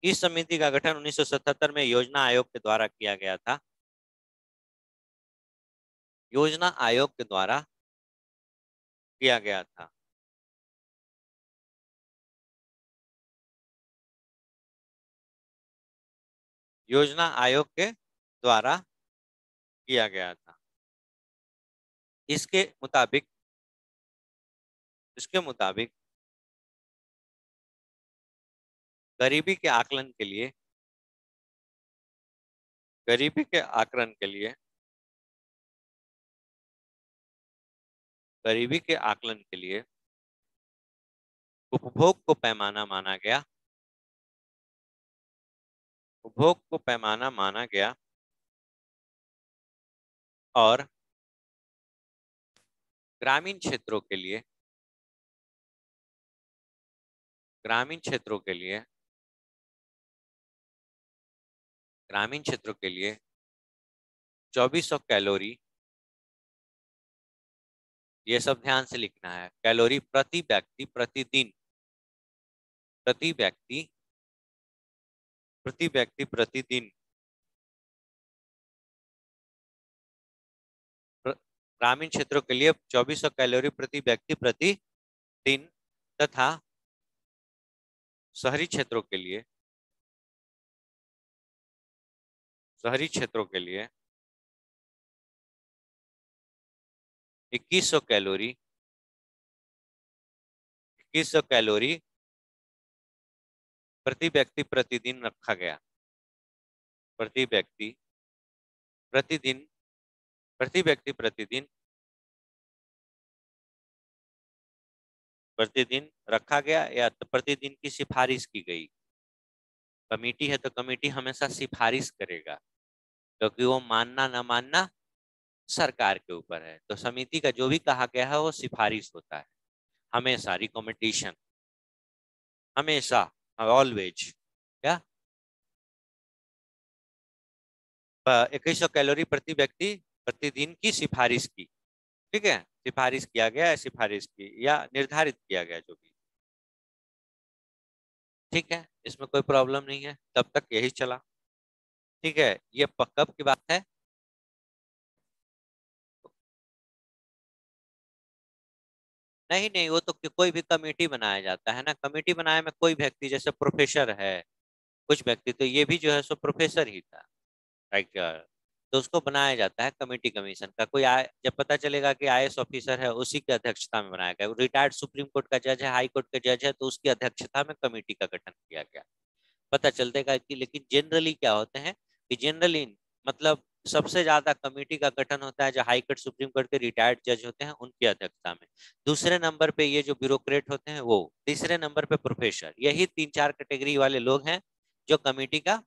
इस समिति का गठन 1977 में योजना आयोग के द्वारा किया गया था, योजना आयोग के द्वारा किया गया था। योजना आयोग के द्वारा किया गया था। इसके मुताबिक, इसके मुताबिक गरीबी के आकलन के लिए, गरीबी के आकलन के लिए, गरीबी के आकलन के लिए उपभोग को पैमाना माना गया, उपभोग को पैमाना माना गया और ग्रामीण क्षेत्रों के लिए, ग्रामीण क्षेत्रों के लिए, ग्रामीण क्षेत्रों के लिए 2400 कैलोरी, ये सब ध्यान से लिखना है, कैलोरी प्रति व्यक्ति प्रतिदिन, प्रति व्यक्ति, प्रति व्यक्ति प्रतिदिन, ग्रामीण क्षेत्रों के लिए 2400 कैलोरी प्रति व्यक्ति प्रतिदिन तथा शहरी क्षेत्रों के लिए, शहरी क्षेत्रों के लिए 2100 कैलोरी, 2100 कैलोरी प्रति व्यक्ति प्रतिदिन रखा गया, प्रति व्यक्ति प्रतिदिन, प्रति व्यक्ति प्रतिदिन, प्रतिदिन रखा गया या तो प्रतिदिन की सिफारिश की गई। कमेटी है तो कमेटी हमेशा सिफारिश करेगा, क्योंकि वो मानना ना मानना सरकार के ऊपर है। तो समिति का जो भी कहा गया है वो सिफारिश होता है, हमेशा रिकमेंडेशन, हमेशा, ऑलवेज। क्या 2100 कैलोरी प्रति व्यक्ति प्रतिदिन की सिफारिश की, ठीक है, सिफारिश किया गया है, सिफारिश की या निर्धारित किया गया जो भी, ठीक है, इसमें कोई प्रॉब्लम नहीं है, तब तक यही चला। ठीक है, ये कब की बात है, नहीं नहीं, वो तो कोई भी कमेटी बनाया जाता है ना, कमेटी बनाए में कोई व्यक्ति, जैसे प्रोफेसर है, कुछ व्यक्ति, तो ये भी जो है सो प्रोफेसर ही था, राइट, तो उसको बनाया जाता है कमेटी, कमीशन का कोई जब पता चलेगा कि आईएएस ऑफिसर है, उसी की अध्यक्षता में बनाया गया, रिटायर्ड सुप्रीम कोर्ट का जज है, हाई कोर्ट का जज है, तो उसकी अध्यक्षता में कमेटी का गठन किया गया, पता चलता है कि, लेकिन जनरली क्या होते हैं कि जनरली मतलब सबसे ज्यादा कमेटी का गठन होता है जो हाई कोर्ट सुप्रीम कोर्ट के रिटायर्ड जज होते हैं उनकी अध्यक्षता में, दूसरे नंबर पे ये जो ब्यूरोक्रेट होते हैं वो, तीसरे नंबर पे प्रोफेसर, यही 3-4 कैटेगरी वाले लोग हैं जो कमेटी का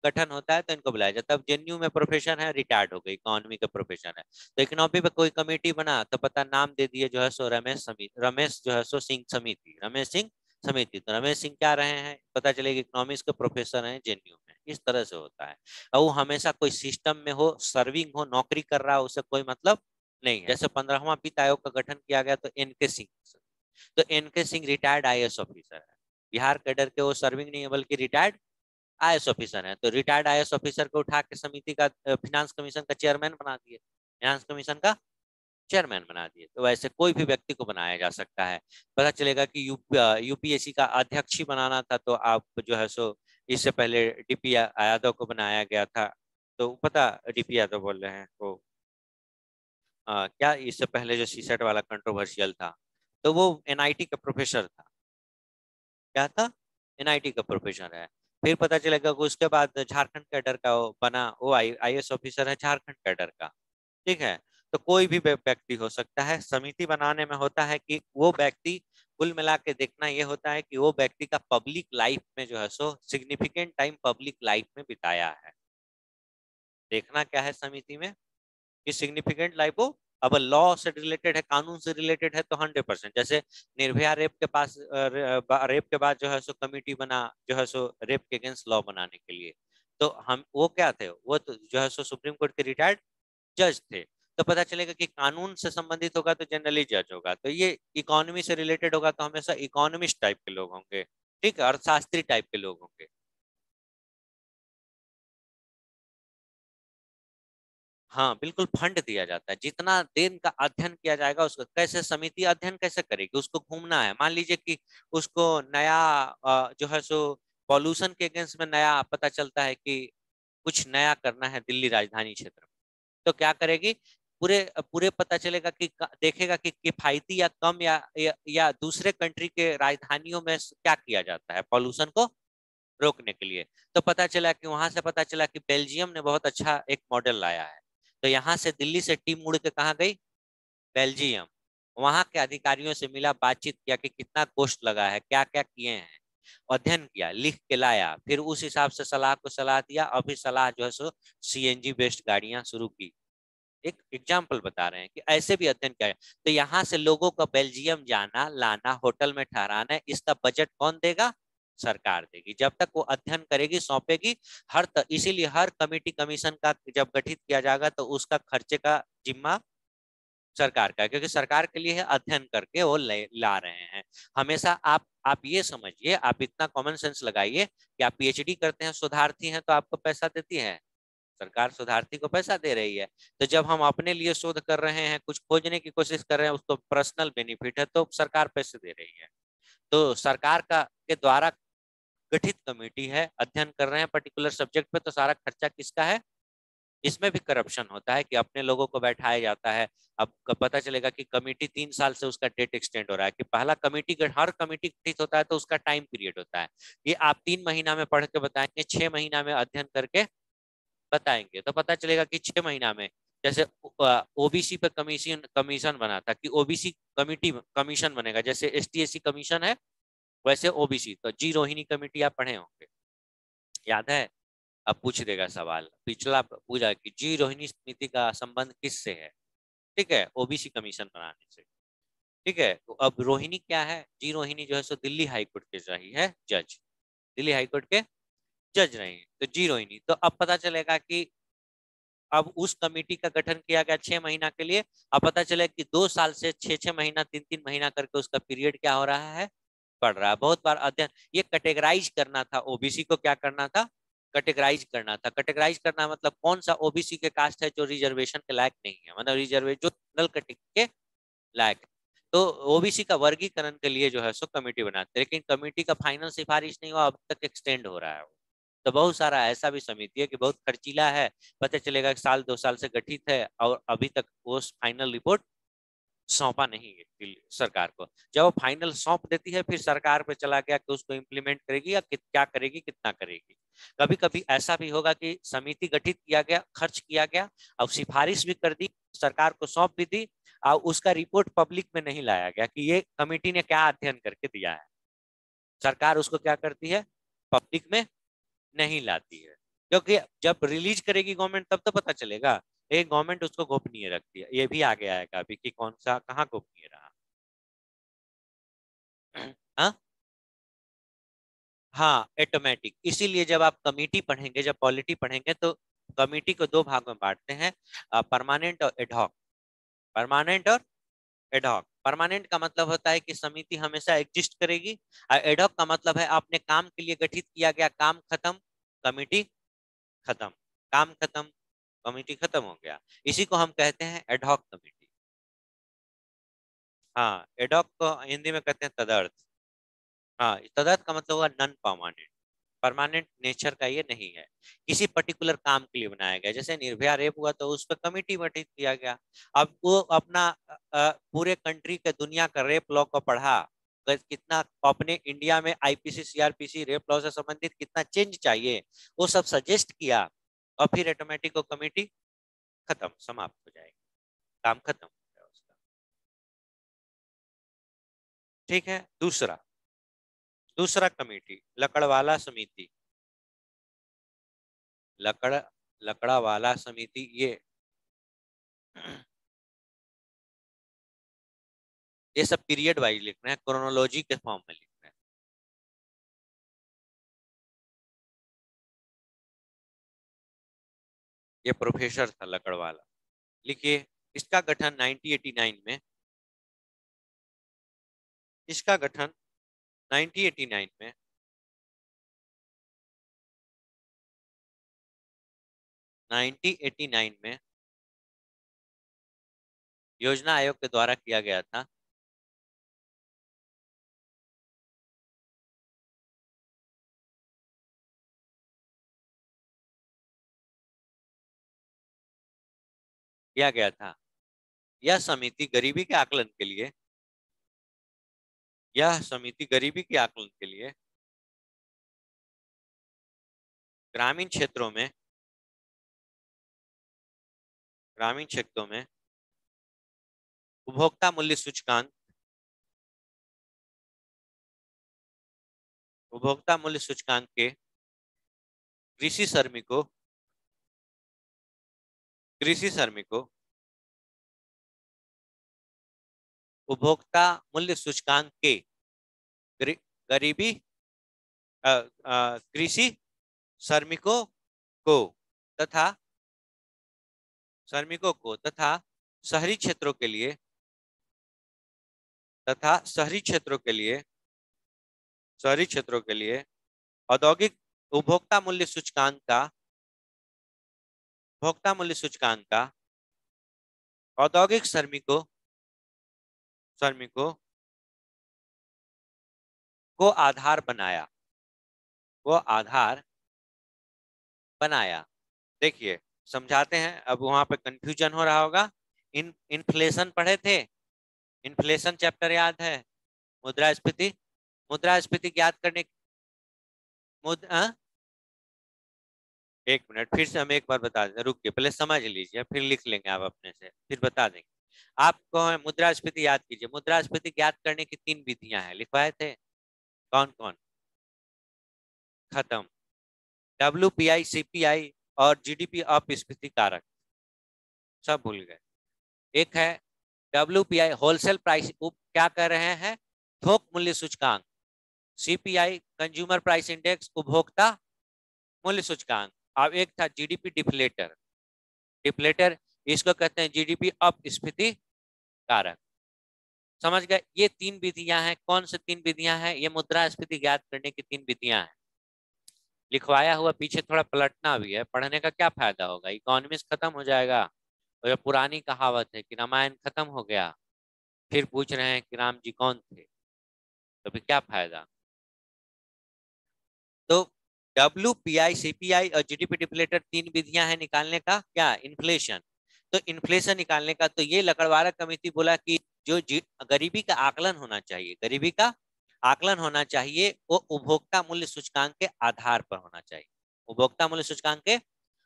गठन होता है तो इनको बुलाया जाता है। अब जेएनयू में प्रोफेसर है, रिटायर्ड हो गई, इकोनॉमी का प्रोफेसर है, तो इकोनॉमी पे कोई कमेटी बना तो पता नाम दे दिए जो है सो रमेश समिति, रमेश जो है सो सिंह समिति, रमेश सिंह समिति, तो रमेश सिंह क्या रहे हैं, पता चलेगा इकोनॉमिक्स के प्रोफेसर हैं जेएनयू में, इस तरह से होता है। और वो हमेशा कोई सिस्टम में हो, सर्विंग हो, नौकरी कर रहा हो, उसे कोई मतलब नहीं है। जैसे 15वां वित्त आयोग का गठन किया गया तो एनके सिंह, तो NK Singh retired IAS officer है, बिहार कैडर के, वो सर्विंग नहीं है बल्कि रिटायर्ड आईएएस ऑफिसर है, तो रिटायर्ड आईएएस ऑफिसर को उठा के समिति का, फिनांस कमीशन का चेयरमैन बना दिए, फिनांस कमीशन का चेयरमैन बना दिए। तो वैसे कोई भी व्यक्ति को बनाया जा सकता है। पता चलेगा कि यूपीएससी का अध्यक्ष ही बनाना था तो आप जो है सो, इससे पहले डीपी यादव को बनाया गया था, तो पता, डीपी यादव बोल रहे हैं वो, क्या इससे पहले जो सीसेट वाला कंट्रोवर्शियल था, तो वो एनआईटी का प्रोफेसर था, क्या था, एनआईटी का प्रोफेसर है। फिर पता चलेगा कि उसके बाद झारखंड कैडर का वो बना, वो आईएएस ऑफिसर है झारखंड कैडर का, ठीक है। तो कोई भी व्यक्ति हो सकता है, समिति बनाने में होता है कि वो व्यक्ति कुल मिला के देखना ये होता है कि वो व्यक्ति का पब्लिक लाइफ में जो है सो सिग्निफिकेंट टाइम पब्लिक लाइफ में बिताया है। देखना क्या है समिति में कि सिग्निफिकेंट लाइफ हो। अब लॉ से रिलेटेड है, कानून से रिलेटेड है तो 100%। जैसे निर्भया रेप के पास रेप के बाद जो है सो कमिटी बना जो है सो रेप के अगेंस्ट लॉ बनाने के लिए। तो हम वो क्या थे, वो तो जो है सो सुप्रीम कोर्ट के रिटायर्ड जज थे। तो पता चलेगा कि कानून से संबंधित होगा तो जनरली जज होगा, तो ये इकोनॉमी से रिलेटेड होगा तो हमेशा इकोनॉमिस्ट टाइप के लोग होंगे, ठीक है, अर्थशास्त्री टाइप के लोग होंगे। हाँ बिल्कुल, फंड दिया जाता है, जितना दिन का अध्ययन किया जाएगा उसको कैसे समिति अध्ययन कैसे करेगी, उसको घूमना है। मान लीजिए कि उसको नया जो है सो पॉल्यूशन के अगेंस्ट में नया पता चलता है कि कुछ नया करना है दिल्ली राजधानी क्षेत्र में, तो क्या करेगी, पूरे पूरे पता चलेगा कि देखेगा कि किफायती या कम या दूसरे कंट्री के राजधानियों में क्या किया जाता है पॉल्यूशन को रोकने के लिए। तो पता चला कि वहां से पता चला कि बेल्जियम ने बहुत अच्छा एक मॉडल लाया है। तो यहाँ से दिल्ली से टीम उड़ के कहाँ गई, बेल्जियम। वहां के अधिकारियों से मिला, बातचीत किया कि कितना कॉस्ट लगा है, क्या क्या किए हैं, अध्ययन किया, लिख के लाया, फिर उस हिसाब से सलाह को सलाह दिया, और फिर सलाह जो है सो सीएनजी बेस्ड गाड़ियां शुरू की। एक एग्जाम्पल बता रहे हैं कि ऐसे भी अध्ययन किया है। तो यहाँ से लोगों का बेल्जियम जाना लाना, होटल में ठहराना, इसका बजट कौन देगा, सरकार देगी, जब तक वो अध्ययन करेगी सौंपेगी। इसीलिए हर कमेटी कमीशन का जब गठित किया जाएगा तो उसका खर्चे का जिम्मा सरकार का है, क्योंकि सरकार के लिए है, अध्ययन करके वो ला रहे हैं। हमेशा आप ये समझिए, आप इतना कॉमन सेंस लगाइए कि आप पीएचडी करते हैं, शोधार्थी हैं, तो आपको पैसा देती है सरकार, शोधार्थी को पैसा दे रही है। तो जब हम अपने लिए शोध कर रहे हैं, कुछ खोजने की कोशिश कर रहे हैं, उसको पर्सनल बेनिफिट है तो सरकार पैसे दे रही है। तो सरकार का के द्वारा गठित कमेटी है, अध्ययन कर रहे हैं पर्टिकुलर सब्जेक्ट पे, तो सारा खर्चा किसका है। इसमें भी करप्शन होता है कि अपने लोगों को बैठाया जाता है। अब पता चलेगा कि कमेटी 3 साल से उसका डेट एक्सटेंड हो रहा है, कि पहला कमेटी हर कमेटी गठित होता है तो उसका टाइम पीरियड होता है। ये आप 3 महीना में पढ़ के बताएंगे, 6 महीना में अध्ययन करके बताएंगे, तो पता चलेगा कि 6 महीना में, जैसे ओबीसी पे कमीशन कमीशन बना था कि ओबीसी कमिटी कमीशन बनेगा, जैसे एसटी एससी कमीशन है वैसे ओबीसी। तो जी रोहिणी कमेटी आप पढ़े होंगे, याद है। अब पूछ देगा सवाल, पिछला पूछा कि जी रोहिणी समिति का संबंध किससे है, ठीक है, ओबीसी कमीशन बनाने से। ठीक है, तो अब रोहिणी क्या है, जी रोहिणी जो है सो दिल्ली हाईकोर्ट के रही है जज, दिल्ली हाईकोर्ट के जज रही है, तो जी रोहिणी। तो अब पता चलेगा कि अब उस कमेटी का गठन किया गया 6 महीना के लिए। अब पता चले कि 2 साल से 6 6 महीना 3 3 महीना करके उसका पीरियड क्या हो रहा है, बढ़ रहा है। बहुत बार अध्ययन, ये कैटेगराइज करना था ओबीसी को, क्या करना था, कैटेगराइज करना था। कैटेगराइज करना मतलब कौन सा ओबीसी के कास्ट है जो रिजर्वेशन के लायक नहीं है, मतलब रिजर्वेशन जो जनरल कैटेगरी के लायक है। तो ओबीसी का वर्गीकरण के लिए जो है सो कमेटी बनाते हैं, लेकिन कमेटी का फाइनल सिफारिश नहीं हुआ, अब तक एक्सटेंड हो रहा है। तो बहुत सारा ऐसा भी समिति है कि बहुत खर्चीला है, पता चलेगा कि साल 2 साल से गठित है और अभी तक वो फाइनल रिपोर्ट सौंपा नहीं है सरकार को। जब वो फाइनल सौंप देती है फिर सरकार पे चला गया कि उसको इम्प्लीमेंट करेगी या क्या करेगी, कितना करेगी। कभी कभी ऐसा भी होगा कि समिति गठित किया गया, खर्च किया गया, और सिफारिश भी कर दी, सरकार को सौंप भी दी, और उसका रिपोर्ट पब्लिक में नहीं लाया गया कि ये कमेटी ने क्या अध्ययन करके दिया है। सरकार उसको क्या करती है, पब्लिक में नहीं लाती है, क्योंकि जब रिलीज करेगी गवर्नमेंट तब तो पता चलेगा। ये गवर्नमेंट उसको गोपनीय रखती है, ये भी आगे आएगा अभी कि कौन सा कहाँ गोपनीय रहा। हाँ, हाँ ऑटोमेटिक। इसीलिए जब आप कमेटी पढ़ेंगे, जब पॉलिटी पढ़ेंगे तो कमेटी को दो भाग में बांटते हैं, परमानेंट और एडहॉक। परमानेंट और एडहॉक। परमानेंट का मतलब होता है कि समिति हमेशा एग्जिस्ट करेगी, और एडहॉक का मतलब है अपने काम के लिए गठित किया गया, काम खत्म, कमेटी खत्म, काम खत्म, कमेटी खत्म हो गया। इसी को हम कहते हैं एडहॉक कमेटी। हाँ, एडहॉक को हिंदी में कहते हैं तदर्थ। हाँ, तदर्थ का मतलब हुआ नॉन परमानेंट, परमानेंट नेचर का ये नहीं है, किसी पर्टिकुलर काम के लिए बनाया गया। जैसे निर्भया रेप हुआ तो उस पर कमिटी गठित किया गया। अब वो अपना पूरे कंट्री के दुनिया का रेप लॉ को पढ़ा, तो कितना अपने इंडिया में आईपीसी सीआरपीसी रेप लॉ से संबंधित कितना चेंज चाहिए, वो सब सजेस्ट किया, और फिर ऑटोमेटिक वो कमेटी खत्म, समाप्त हो जाएगी, काम खत्म हो गया उसका। ठीक है। दूसरा दूसरा कमेटी लकड़वाला समिति, लकड़वाला समिति, ये सब पीरियड वाइज लिखना है, क्रोनोलॉजी के फॉर्म में लिखना है। ये प्रोफेसर था लकड़वाला। लिखिए, इसका गठन 1989 में, इसका गठन 1989 में 1989 में योजना आयोग के द्वारा किया गया था। किया गया था। यह समिति गरीबी के आकलन के लिए, यह समिति गरीबी के आकलन के लिए ग्रामीण क्षेत्रों में, ग्रामीण क्षेत्रों में उपभोक्ता मूल्य सूचकांक, उपभोक्ता मूल्य सूचकांक के कृषि श्रमिकों, कृषि श्रमिकों, उपभोक्ता मूल्य सूचकांक के गरीबी कृषि श्रमिकों को तथा श्रमिकों को तथा शहरी क्षेत्रों के लिए, तथा शहरी क्षेत्रों के लिए, शहरी क्षेत्रों के लिए औद्योगिक उपभोक्ता मूल्य सूचकांक का, उपभोक्ता मूल्य सूचकांक का औद्योगिक श्रमिकों, श्रमिकों को आधार बनाया, वो आधार बनाया। देखिए समझाते हैं, अब वहां पे कंफ्यूजन हो रहा होगा। इन्फ्लेशन पढ़े थे, इन्फ्लेशन चैप्टर याद है, मुद्रास्फीति, मुद्रास्फीति ज्ञात करने, एक मिनट फिर से हम एक बार बता दें, रुकिए पहले समझ लीजिए, फिर लिख लेंगे आप अपने से, फिर बता देंगे आपको। मुद्रास्फीति याद कीजिए, मुद्रास्फीति ज्ञात करने की 3 विधियां हैं, लिखवाए थे कौन कौन? खत्म। WPI, CPI और GDP अपस्फीति कारक, सब भूल गए। एक है WPI होलसेल प्राइस, क्या कर रहे हैं, थोक मूल्य सूचकांक। CPI कंज्यूमर प्राइस इंडेक्स, उपभोक्ता मूल्य सूचकांक। अब एक था GDP डिफ्लेटर, डिफ्लेटर इसको कहते हैं GDP अपस्फीति कारक। समझ गए? ये 3 विधियां हैं। कौन से 3 विधियां हैं? ये मुद्रास्फीति ज्ञात करने की 3 विधियां हैं। लिखवाया हुआ पीछे थोड़ा पलटना भी है, पढ़ने का क्या फायदा होगा, इकोनॉमिक्स खत्म हो जाएगा। और जो पुरानी कहावत है कि रामायण खत्म हो गया, फिर पूछ रहे हैं कि राम जी कौन थे, तो फिर क्या फायदा। तो WPI, CPI और GDP डिफ्लेटर 3 विधियां हैं निकालने का, क्या, इन्फ्लेशन। तो इन्फ्लेशन निकालने का, तो ये लकड़वाला कमेटी बोला कि जो गरीबी का आकलन होना चाहिए, गरीबी का आकलन होना चाहिए, वो उपभोक्ता मूल्य सूचकांक के आधार पर होना चाहिए, उपभोक्ता मूल्य सूचकांक के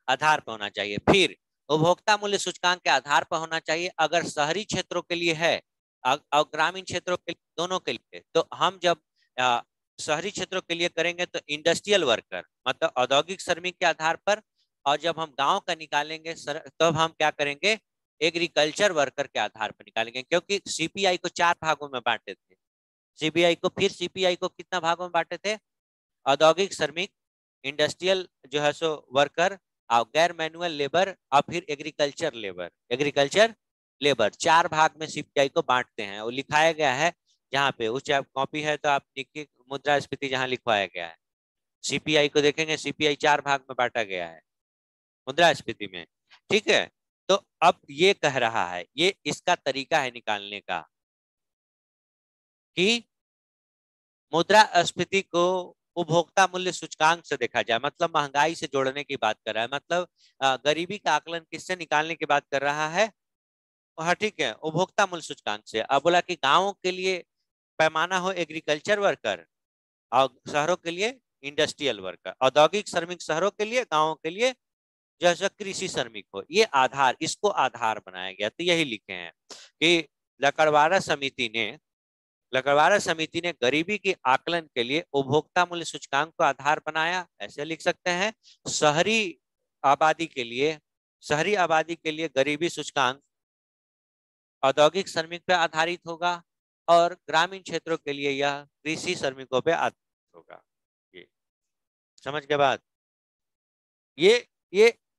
आधार पर होना चाहिए। फिर उपभोक्ता मूल्य सूचकांक के आधार पर होना चाहिए अगर शहरी क्षेत्रों के लिए है और ग्रामीण क्षेत्रों के लिए, दोनों के लिए। तो हम जब शहरी क्षेत्रों के लिए करेंगे तो इंडस्ट्रियल वर्कर मतलब औद्योगिक श्रमिक के आधार पर, और जब हम गांव का निकालेंगे तब हम क्या करेंगे, एग्रीकल्चर वर्कर के आधार पर निकालेंगे। क्योंकि CPI को 4 भागों में बांटे थे, CPI को कितना भागों में बांटे थे, औद्योगिक श्रमिक, इंडस्ट्रियल जो है सो वर्कर, और गैर मैनुअल लेबर, और फिर एग्रीकल्चर लेबर, एग्रीकल्चर लेबर 4 भाग में CPI को बांटते हैं। वो लिखाया गया है जहाँ पे, उस कॉपी है तो आप देखिए, मुद्रास्फीति जहाँ लिखवाया गया है, CPI को देखेंगे, CPI 4 भाग में बांटा गया है मुद्रास्फीति में। ठीक है, तो अब ये कह रहा है, ये इसका तरीका है निकालने का कि मुद्रास्फीति को उपभोक्ता मूल्य सूचकांक से देखा जाए, मतलब महंगाई से जोड़ने की बात कर रहा है, मतलब गरीबी का आकलन किससे निकालने की बात कर रहा है, हाँ ठीक है, उपभोक्ता मूल्य सूचकांक से। अब बोला कि गांवों के लिए पैमाना हो एग्रीकल्चर वर्कर, और शहरों के लिए इंडस्ट्रियल वर्कर, औद्योगिक श्रमिक शहरों के लिए, गांवों के लिए जैसा कृषि श्रमिक हो। ये आधार, इसको आधार बनाया गया। तो यही लिखे हैं कि लकड़वाला समिति ने लकड़वारा समिति ने गरीबी के आकलन के लिए उपभोक्ता मूल्य सूचकांक को आधार बनाया। ऐसे लिख सकते हैं, शहरी आबादी के लिए गरीबी सूचकांक औद्योगिक श्रमिक पे आधारित होगा और ग्रामीण क्षेत्रों के लिए यह कृषि श्रमिकों पे आधारित होगा। ये समझ के बाद ये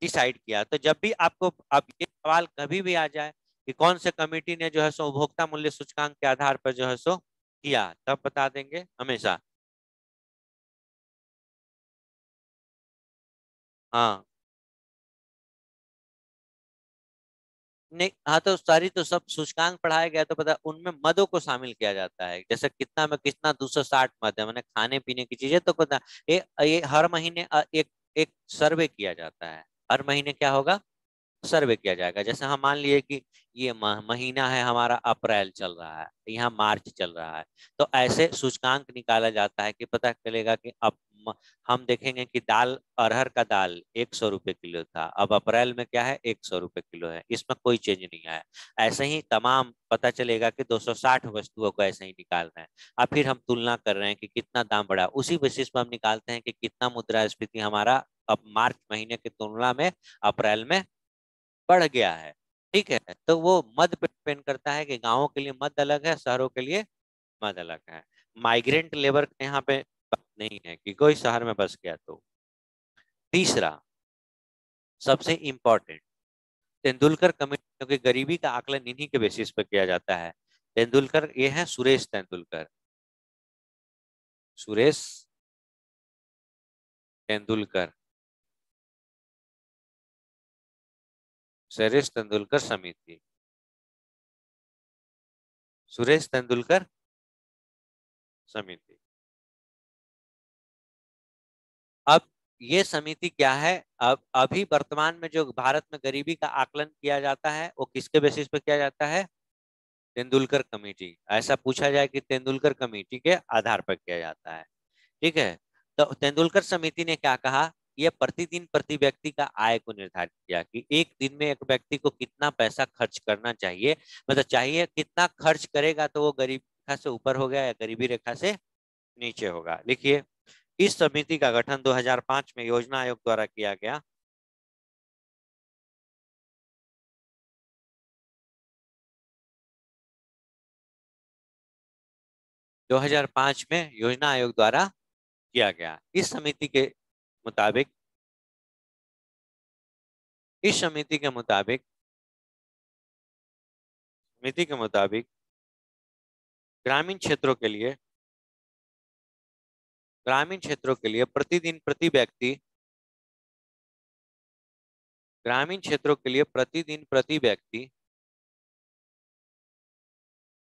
डिसाइड किया। तो जब भी आपको अब ये सवाल कभी भी आ जाए कि कौन से कमेटी ने जो है सो उपभोक्ता मूल्य सूचकांक के आधार पर जो है सो किया, तब बता देंगे हमेशा। हाँ नहीं, हाँ तो सारी तो सब सूचकांक पढ़ाया गया तो पता, उनमें मदों को शामिल किया जाता है, जैसे कितना में कितना 260 मद है, मैंने खाने पीने की चीजें तो पता। ये हर महीने एक एक सर्वे किया जाता है। हर महीने क्या होगा, सर्वे किया जाएगा। जैसे हम मान लिए कि ये महीना है हमारा अप्रैल चल रहा है, यहाँ मार्च चल रहा है, तो ऐसे सूचकांक निकाला जाता है कि पता चलेगा कि अब हम देखेंगे कि दाल, अरहर का दाल 100 रुपए किलो था, अब अप्रैल में क्या है 100 रुपए किलो है, इसमें कोई चेंज नहीं आया। ऐसे ही तमाम पता चलेगा कि 260 वस्तुओं को ऐसे ही निकालना है। अब फिर हम तुलना कर रहे हैं कि कितना दाम बढ़ा, उसी बेसिस पर हम निकालते हैं कि कितना मुद्रास्फीति हमारा अब मार्च महीने की तुलना में अप्रैल में बढ़ गया है। ठीक है, तो वो मद पे डिपेंड करता है कि गांवों के लिए मद अलग है, शहरों के लिए मद अलग है। माइग्रेंट लेबर यहाँ पे बात नहीं है कि कोई शहर में बस गया तो। तीसरा सबसे इंपॉर्टेंट, तेंदुलकर कमेटी, क्योंकि गरीबी का आकलन इन्हीं के बेसिस पर किया जाता है। तेंदुलकर ये है सुरेश तेंदुलकर, सुरेश तेंदुलकर, सुरेश तेंदुलकर समिति, सुरेश तेंदुलकर समिति। अब ये समिति क्या है, अब अभी वर्तमान में जो भारत में गरीबी का आकलन किया जाता है वो किसके बेसिस पे किया जाता है, तेंदुलकर कमेटी। ऐसा पूछा जाए कि तेंदुलकर कमेटी के आधार पर किया जाता है। ठीक है, तो तेंदुलकर समिति ने क्या कहा, यह प्रतिदिन प्रति व्यक्ति का आय को निर्धारित किया कि एक दिन में एक व्यक्ति को कितना पैसा खर्च करना चाहिए, मतलब चाहिए कितना खर्च करेगा तो वो गरीबी रेखा से ऊपर हो गया या गरीबी रेखा से नीचे होगा। लिखिए, इस समिति का गठन 2005 में योजना आयोग द्वारा किया गया। 2005 में योजना आयोग द्वारा किया गया। मुताबिक इस समिति के मुताबिक ग्रामीण क्षेत्रों के लिए प्रतिदिन प्रति व्यक्ति ग्रामीण क्षेत्रों के लिए प्रतिदिन प्रति व्यक्ति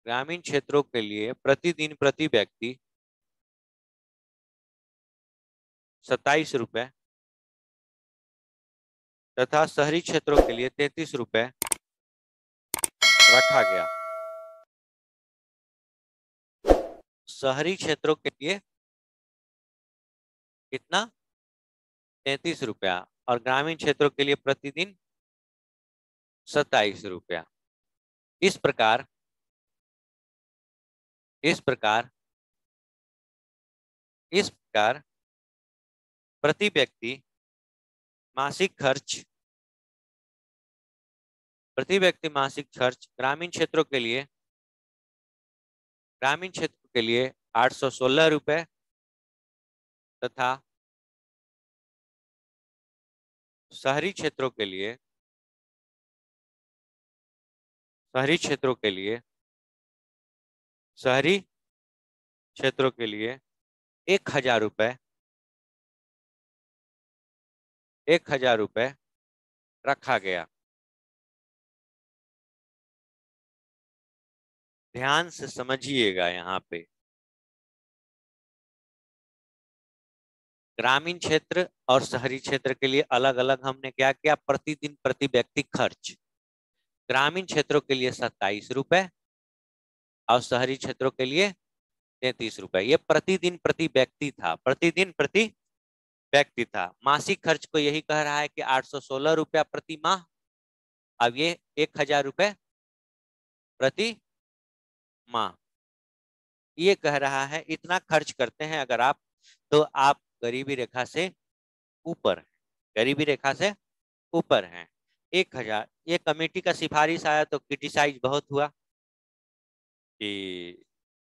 ग्रामीण क्षेत्रों के लिए प्रतिदिन प्रति व्यक्ति 27 रुपए तथा शहरी क्षेत्रों के लिए 33 रुपए रखा गया। शहरी क्षेत्रों के लिए कितना, 33 रुपया, और ग्रामीण क्षेत्रों के लिए प्रतिदिन 27 रुपया। इस प्रकार इस प्रकार इस प्रकार प्रति व्यक्ति मासिक खर्च ग्रामीण क्षेत्रों के लिए 816 रुपए तथा शहरी क्षेत्रों के लिए शहरी क्षेत्रों के लिए शहरी क्षेत्रों के लिए 1000 रुपए 1000 रुपए रखा गया। ध्यान से समझिएगा, यहाँ पे ग्रामीण क्षेत्र और शहरी क्षेत्र के लिए अलग अलग हमने क्या किया, प्रतिदिन प्रति व्यक्ति खर्च। ग्रामीण क्षेत्रों के लिए 27 रुपए और शहरी क्षेत्रों के लिए 33 रुपए। ये प्रतिदिन प्रति व्यक्ति था, प्रतिदिन प्रति व्यक्ति था। मासिक खर्च को यही कह रहा है कि 816 रुपया प्रति माह। अब ये 1000 रुपए प्रति माह। ये कह रहा है इतना खर्च करते हैं अगर आप, तो आप गरीबी रेखा से ऊपर हैं, गरीबी रेखा से ऊपर हैं। 1,000, ये कमेटी का सिफारिश आया तो क्रिटिसाइज बहुत हुआ कि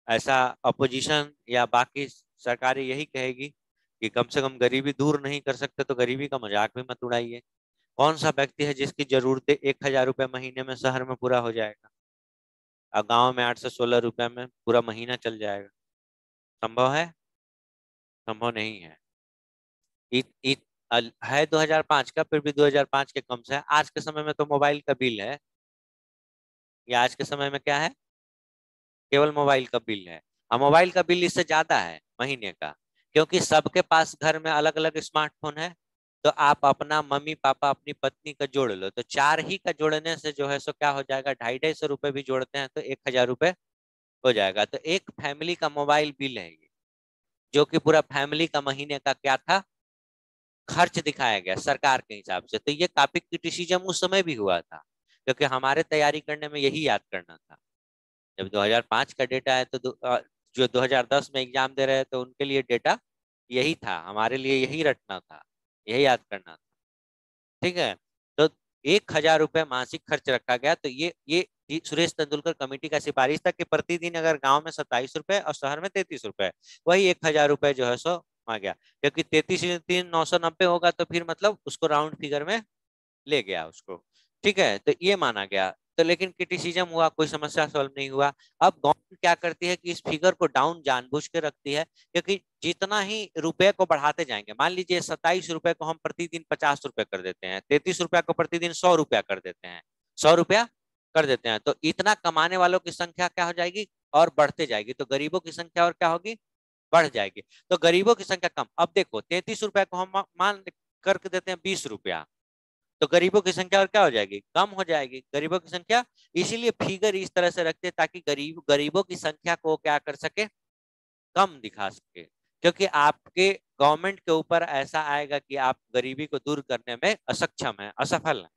ऐसा अपोजिशन या बाकी सरकारें यही कहेगी कि कम से कम गरीबी दूर नहीं कर सकते तो गरीबी का मजाक भी मत उड़ाइए। कौन सा व्यक्ति है जिसकी जरूरतें 1,000 रुपये महीने में शहर में पूरा हो जाएगा और गांव में 816 रुपये में पूरा महीना चल जाएगा? संभव है? संभव नहीं है। इत, इत, है 2005 का, फिर भी 2005 के कम से है। आज के समय में तो मोबाइल का बिल है, या आज के समय में क्या है, केवल मोबाइल का बिल है। और मोबाइल का बिल इससे ज्यादा है महीने का, क्योंकि सबके पास घर में अलग अलग स्मार्टफोन है। तो आप अपना मम्मी पापा अपनी पत्नी का जोड़ लो, तो चार ही का जोड़ने से जो है सो क्या हो जाएगा, 250-250 रुपये भी जोड़ते हैं तो 1,000 रुपये हो जाएगा। तो एक फैमिली का मोबाइल बिल है ये, जो कि पूरा फैमिली का महीने का क्या था, खर्च दिखाया गया सरकार के हिसाब से। तो ये काफी क्रिटिसिज्म उस समय भी हुआ था, क्योंकि हमारे तैयारी करने में यही याद करना था। जब 2005 का डेटा है तो जो 2010 में एग्जाम दे रहे हैं तो उनके लिए डेटा यही था, हमारे लिए यही रटना था, यही याद करना था। ठीक है। तो 1,000 रुपये मासिक खर्च रखा गया। तो ये सुरेश तेंदुलकर कमेटी का सिफारिश था कि प्रतिदिन अगर गांव में 27 रुपए और शहर में 33 रुपए, वही 1,000 रुपये जो है सो आ गया। क्योंकि 33 3 990 होगा तो फिर मतलब उसको राउंड फिगर में ले गया उसको। ठीक है, तो ये माना गया। तो लेकिन क्रिटिसिज्म हुआ, कोई समस्या सॉल्व नहीं हुआ। अब गवर्नमेंट क्या करती है कि इस फिगर को डाउन जानबूझ के रखती है, क्योंकि जितना ही रुपए को बढ़ाते जाएंगे, मान लीजिए 27 रुपए को हम प्रतिदिन 50 रुपए कर देते हैं, 33 रुपया को प्रतिदिन 100 रुपया कर देते हैं, 100 रुपया कर देते हैं, तो इतना कमाने वालों की संख्या क्या हो जाएगी, और बढ़ते जाएगी। तो गरीबों की संख्या और क्या होगी, बढ़ जाएगी। तो गरीबों की संख्या कम। अब देखो 33 रुपया को हम मान करके देते हैं 20 रुपया, तो गरीबों की संख्या और क्या हो जाएगी, कम हो जाएगी गरीबों की संख्या। इसीलिए फिगर इस तरह से रखते हैं ताकि गरीबों की संख्या को क्या कर सके, कम दिखा सके। क्योंकि आपके गवर्नमेंट के ऊपर ऐसा आएगा कि आप गरीबी को दूर करने में असक्षम है, असफल है,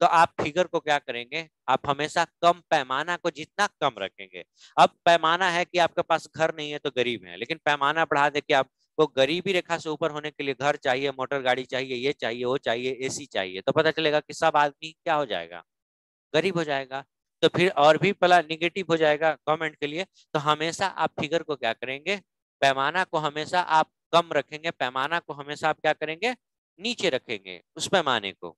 तो आप फिगर को क्या करेंगे, आप हमेशा कम, पैमाना को जितना कम रखेंगे। अब पैमाना है कि आपके पास घर नहीं है तो गरीब है, लेकिन पैमाना बढ़ा दे कि आपको गरीबी रेखा से ऊपर होने के लिए घर चाहिए, मोटर गाड़ी चाहिए, ये चाहिए, वो चाहिए, एसी चाहिए, तो पता चलेगा कि सब आदमी क्या हो जाएगा, गरीब हो जाएगा। तो फिर और भी पला निगेटिव हो जाएगा गवर्नमेंट के लिए। तो हमेशा आप फिगर को क्या करेंगे, पैमाना को हमेशा आप कम रखेंगे, पैमाना को हमेशा आप क्या करेंगे, नीचे रखेंगे उस पैमाने को।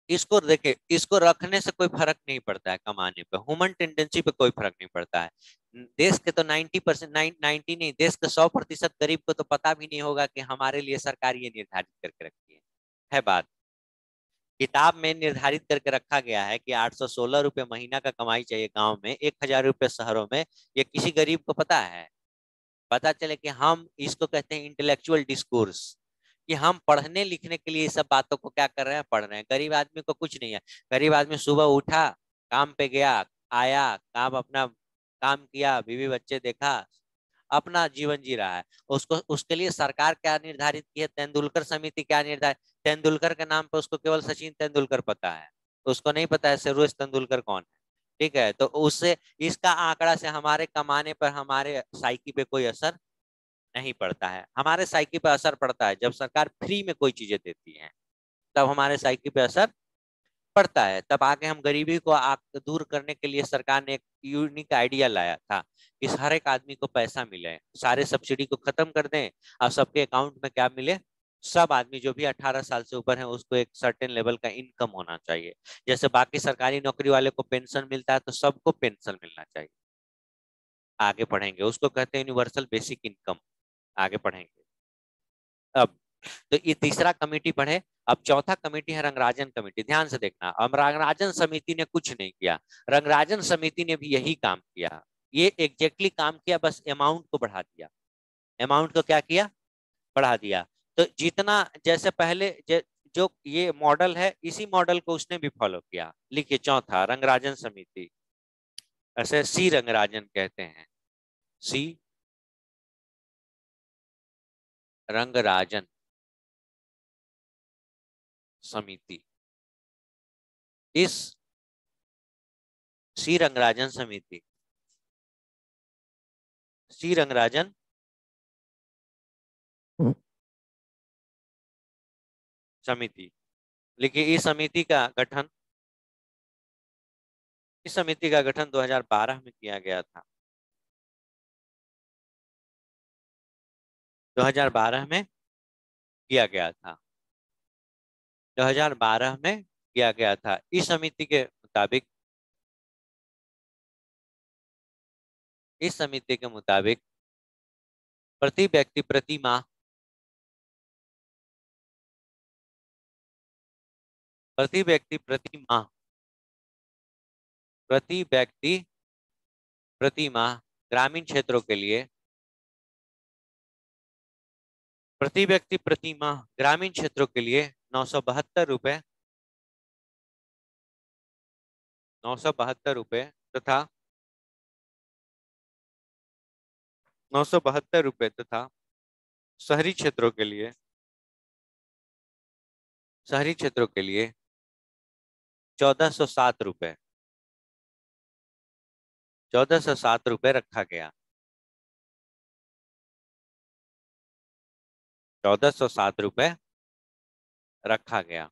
इसको देखे, इसको रखने से कोई फर्क नहीं पड़ता है कमाने पे, ह्यूमन टेंडेंसी पे कोई फर्क नहीं पड़ता है। देश के तो 90%, 90 नहीं, देश के 100% गरीब को तो पता भी नहीं होगा कि हमारे लिए सरकार ये निर्धारित करके रखी है बात। किताब में निर्धारित करके रखा गया है कि 816 रुपये महीना का कमाई चाहिए गांव में, 1,000 रुपये शहरों में। ये किसी गरीब को पता है? पता चले कि हम इसको कहते हैं इंटेलेक्चुअल डिस्कोर्स, कि हम पढ़ने लिखने के लिए सब बातों को क्या कर रहे हैं, पढ़ रहे हैं। गरीब आदमी को कुछ नहीं है। गरीब आदमी सुबह उठा, काम पे गया, आया, काम अपना काम किया, बीवी बच्चे देखा, अपना जीवन जी रहा है। उसको उसके लिए सरकार क्या निर्धारित की है, तेंदुलकर समिति क्या निर्धारित, तेंदुलकर के नाम पे उसको केवल सचिन तेंदुलकर पता है, उसको नहीं पता है सुरेश तेंदुलकर कौन है। ठीक है, तो उससे, इसका आंकड़ा से हमारे कमाने पर, हमारे साइकी पे कोई असर नहीं पड़ता है। हमारे साइकी पे असर पड़ता है जब सरकार फ्री में कोई चीजें देती है, तब हमारे साइकी पे असर पड़ता है। तब आके हम गरीबी को दूर करने के लिए सरकार ने एक यूनिक आइडिया लाया था कि हर एक आदमी को पैसा मिले, सारे सब्सिडी को खत्म कर दें और सबके अकाउंट में क्या मिले, सब आदमी जो भी 18 साल से ऊपर है उसको एक सर्टेन लेवल का इनकम होना चाहिए। जैसे बाकी सरकारी नौकरी वाले को पेंशन मिलता है तो सबको पेंशन मिलना चाहिए। आगे पढ़ेंगे, उसको कहते हैं यूनिवर्सल बेसिक इनकम। आगे पढ़ेंगे। अब तो ये तीसरा कमेटी पढ़े। अब चौथा कमेटी है रंगराजन कमेटी। ध्यान से देखना, अब रंगराजन समिति ने कुछ नहीं किया, रंगराजन समिति ने भी यही काम किया। ये एग्जैक्टली काम किया, बस अमाउंट को बढ़ा दिया। अमाउंट को क्या किया, बढ़ा दिया। तो जितना, जैसे पहले जो ये मॉडल है, इसी मॉडल को उसने भी फॉलो किया। लिखिए चौथा, रंगराजन समिति, ऐसे सी रंगराजन कहते हैं, सी रंगराजन समिति। इस सी रंगराजन समिति, सी रंगराजन समिति, लेकिन इस समिति का गठन 2012 में किया गया था। 2012 में किया गया था। 2012 में किया गया था। इस समिति के मुताबिक प्रति व्यक्ति प्रति माह प्रति व्यक्ति प्रति माह प्रति व्यक्ति प्रति माह ग्रामीण क्षेत्रों के लिए प्रति व्यक्ति प्रति माह ग्रामीण क्षेत्रों के लिए 972 रुपए 972 रुपए तथा 972 रुपए तथा शहरी क्षेत्रों के लिए 1407 रुपए 1407 रुपए रखा गया। 1407 रुपए रखा गया